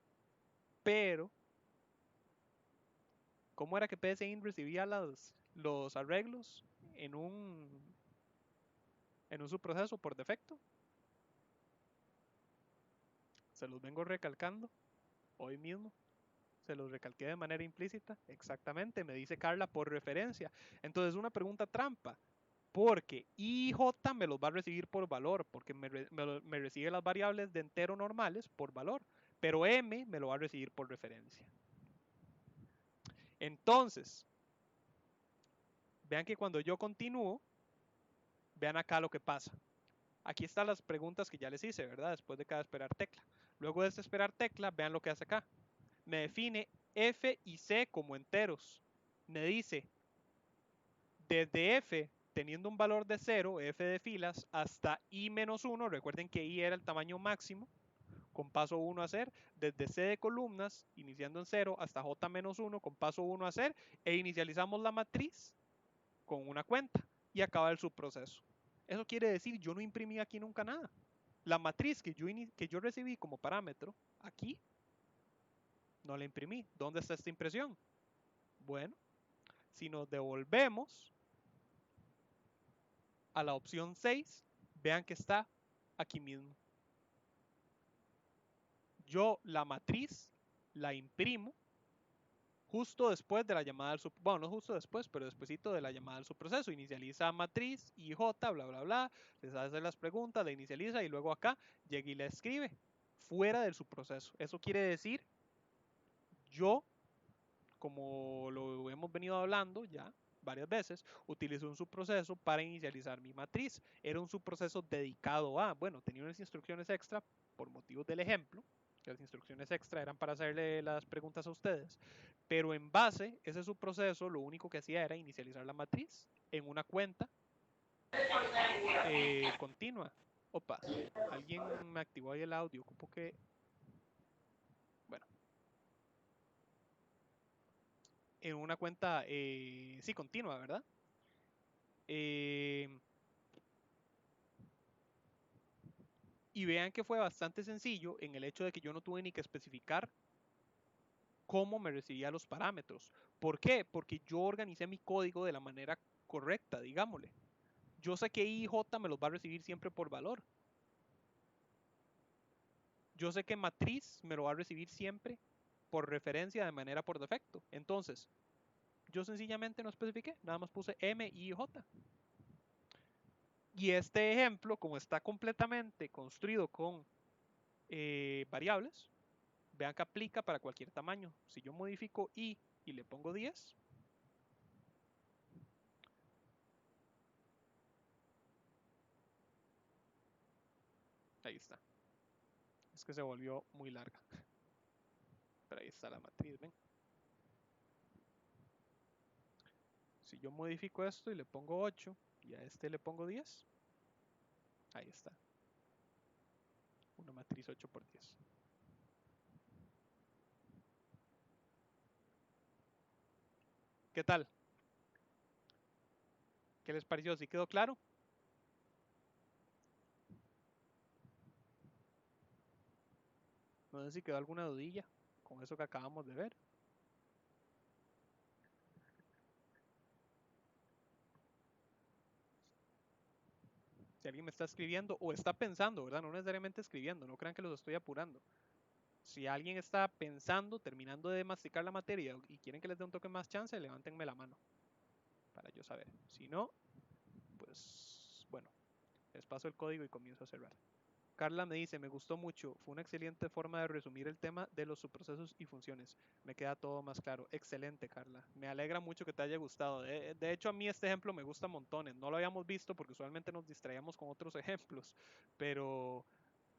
¿cómo era que PSIN recibía los arreglos en un subproceso por defecto? Se los vengo recalcando hoy mismo. Se los recalqué de manera implícita. Exactamente, me dice Carla por referencia. Entonces, una pregunta trampa. Porque IJ me los va a recibir por valor, porque me recibe las variables de entero normales por valor. Pero M me lo va a recibir por referencia. Entonces, Vean que cuando yo continúo, vean acá lo que pasa. Aquí están las preguntas que ya les hice, ¿verdad? Después de cada esperar tecla. Luego de este esperar tecla, vean lo que hace acá. Me define f y c como enteros. Me dice, desde f, teniendo un valor de 0, f de filas, hasta i menos 1, recuerden que i era el tamaño máximo, con paso 1 a hacer, desde c de columnas, iniciando en 0, hasta j menos 1, con paso 1 a hacer, e inicializamos la matriz con una cuenta, y acaba el subproceso. Eso quiere decir, yo no imprimí aquí nunca nada. La matriz que yo recibí como parámetro, aquí, no la imprimí. ¿Dónde está esta impresión? Bueno, si nos devolvemos a la opción 6, vean que está aquí mismo. Yo la matriz la imprimo justo después de la llamada al subproceso. Bueno, no justo después, pero despuesito de la llamada al subproceso. Inicializa matriz, IJ, bla, bla, bla. Les hace las preguntas, la inicializa y luego acá llega y la escribe fuera del subproceso. Eso quiere decir, yo, como lo hemos venido hablando ya varias veces, utilizo un subproceso para inicializar mi matriz. Era un subproceso dedicado a, bueno, tenía unas instrucciones extra por motivos del ejemplo, que las instrucciones extra eran para hacerle las preguntas a ustedes, pero en base, ese subproceso lo único que hacía era inicializar la matriz en una cuenta continua. Opa, alguien me activó ahí el audio, ocupo que, bueno, en una cuenta, sí, continua, ¿verdad? Eh, y vean que fue bastante sencillo en el hecho de que yo no tuve ni que especificar cómo me recibía los parámetros. ¿Por qué? Porque yo organicé mi código de la manera correcta, digámosle. Yo sé que I y J me los va a recibir siempre por valor. Yo sé que matriz me lo va a recibir siempre por referencia de manera por defecto. Entonces, yo sencillamente no especifiqué, nada más puse M, I y J. Y este ejemplo, como está completamente construido con variables, vean que aplica para cualquier tamaño. Si yo modifico I y le pongo 10, ahí está. Es que se volvió muy larga. Pero ahí está la matriz, ven. Si yo modifico esto y le pongo 8 y a este le pongo 10, ahí está. Una matriz 8 por 10. ¿Qué tal? ¿Qué les pareció? ¿Sí quedó claro? No sé si quedó alguna dudilla con eso que acabamos de ver. Si alguien me está escribiendo o está pensando, ¿verdad? No necesariamente escribiendo, no crean que los estoy apurando. Si alguien está pensando, terminando de masticar la materia y quieren que les dé un toque más chance, levántenme la mano para yo saber. Si no, pues bueno, les paso el código y comienzo a cerrar. Carla me dice, me gustó mucho, fue una excelente forma de resumir el tema de los subprocesos y funciones. Me queda todo más claro. Excelente, Carla. Me alegra mucho que te haya gustado. De hecho, a mí este ejemplo me gusta montones. No lo habíamos visto porque usualmente nos distraíamos con otros ejemplos, pero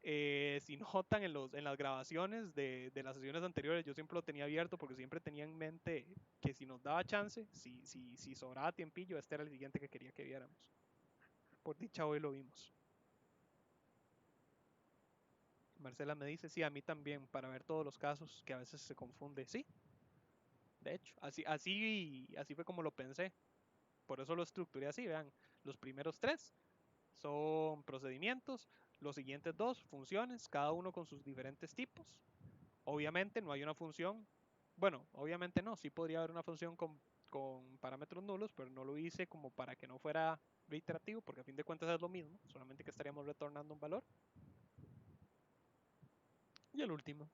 si notan en las grabaciones de las sesiones anteriores, yo siempre lo tenía abierto porque siempre tenía en mente que si nos daba chance, si sobraba tiempillo, este era el siguiente que quería que viéramos. Por dicha hoy lo vimos. Marcela me dice, sí, a mí también, para ver todos los casos que a veces se confunde. Sí, de hecho, así fue como lo pensé. Por eso lo estructuré así, vean, los primeros tres son procedimientos, los siguientes dos funciones, cada uno con sus diferentes tipos. Obviamente no hay una función, bueno, obviamente no, sí podría haber una función con parámetros nulos, pero no lo hice como para que no fuera reiterativo, porque a fin de cuentas es lo mismo, solamente que estaríamos retornando un valor. Y el último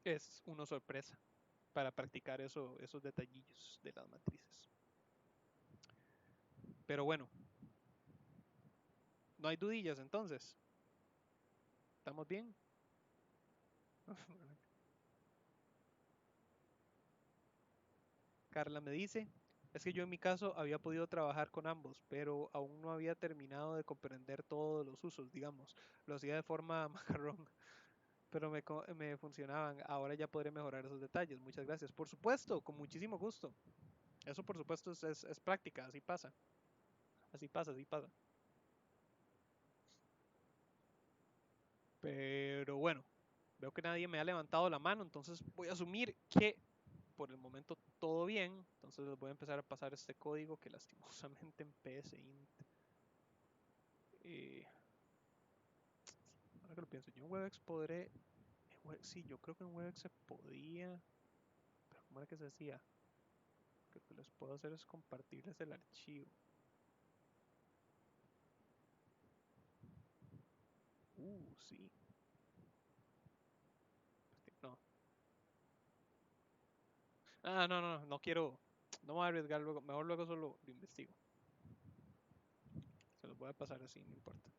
es uno sorpresa para practicar esos detallillos de las matrices. Pero bueno, no hay dudillas entonces. ¿Estamos bien? Carla me dice, Es que yo en mi caso había podido trabajar con ambos, pero aún no había terminado de comprender todos los usos, digamos. Lo hacía de forma macarrón, pero me funcionaban. Ahora ya podré mejorar esos detalles. Muchas gracias. Por supuesto, con muchísimo gusto. Eso por supuesto es práctica, así pasa. Así pasa, así pasa. Pero bueno, veo que nadie me ha levantado la mano, entonces voy a asumir que por el momento todo bien. Entonces les voy a empezar a pasar este código que lastimosamente en PSInt. Eh, ahora que lo pienso, yo en WebEx podré. Sí, yo creo que en WebEx se podía. Pero ¿cómo era que se hacía? Lo que les puedo hacer es compartirles el archivo. Sí. No. No quiero. No me voy a arriesgar luego. Mejor luego solo lo investigo. Se los voy a pasar así, no importa.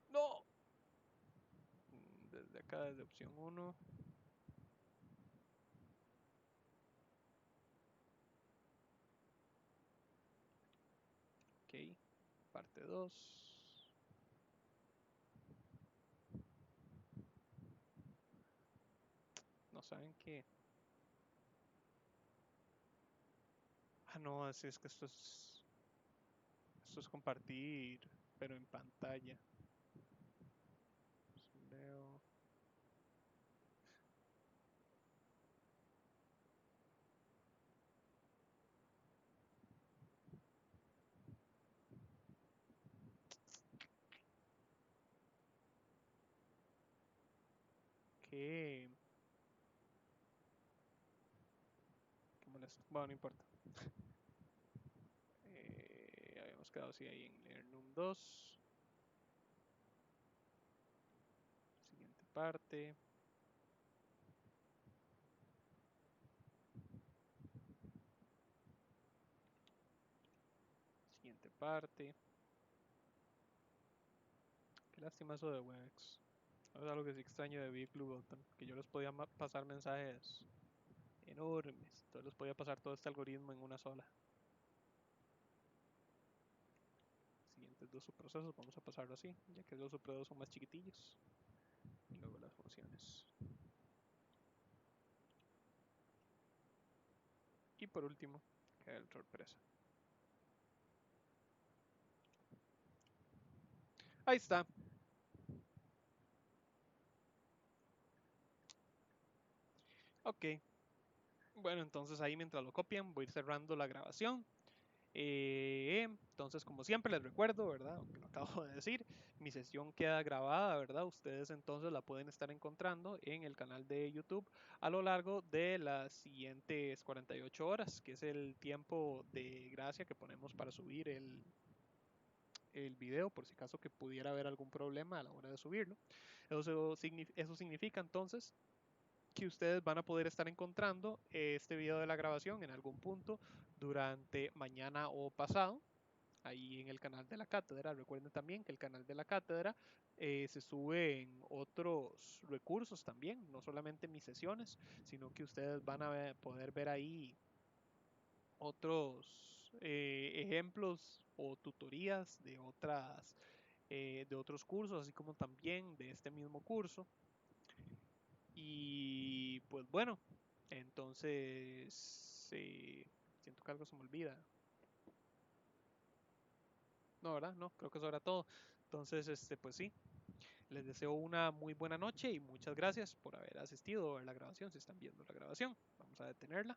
¡No! Desde acá, desde opción uno. Ok. Parte 2. No saben qué. Ah, no, así es que esto es. Esto es compartir, pero en pantalla. Pues veo. Qué. Qué molesto. Bueno, no importa. Habíamos quedado así ahí en Learnum 2. Siguiente parte. Siguiente parte. Qué lástima eso de Webex. Es algo que sí extraño de Big Blue Button. Que yo les podía pasar mensajes enormes. Entonces les podía pasar todo este algoritmo en una sola. Siguientes dos subprocesos. Vamos a pasarlo así. Ya que los subprocesos son más chiquitillos. Y luego las funciones. Y por último, queda el sorpresa. Ahí está. Ok. Bueno, entonces ahí mientras lo copian voy a ir cerrando la grabación. Entonces, como siempre les recuerdo, ¿verdad? Aunque lo acabo de decir, mi sesión queda grabada, ¿verdad? Ustedes entonces la pueden estar encontrando en el canal de YouTube a lo largo de las siguientes 48 horas, que es el tiempo de gracia que ponemos para subir el video, por si acaso que pudiera haber algún problema a la hora de subirlo. Eso significa entonces que ustedes van a poder estar encontrando este video de la grabación en algún punto durante mañana o pasado, ahí en el canal de la cátedra. Recuerden también que el canal de la cátedra se sube en otros recursos también, no solamente mis sesiones, sino que ustedes van a poder ver ahí otros ejemplos o tutorías de otros cursos, así como también de este mismo curso. Y pues bueno, entonces siento que algo se me olvida. No, ¿verdad? No, creo que eso era todo. Entonces, pues sí, les deseo una muy buena noche y muchas gracias por haber asistido a la grabación. Si están viendo la grabación, vamos a detenerla.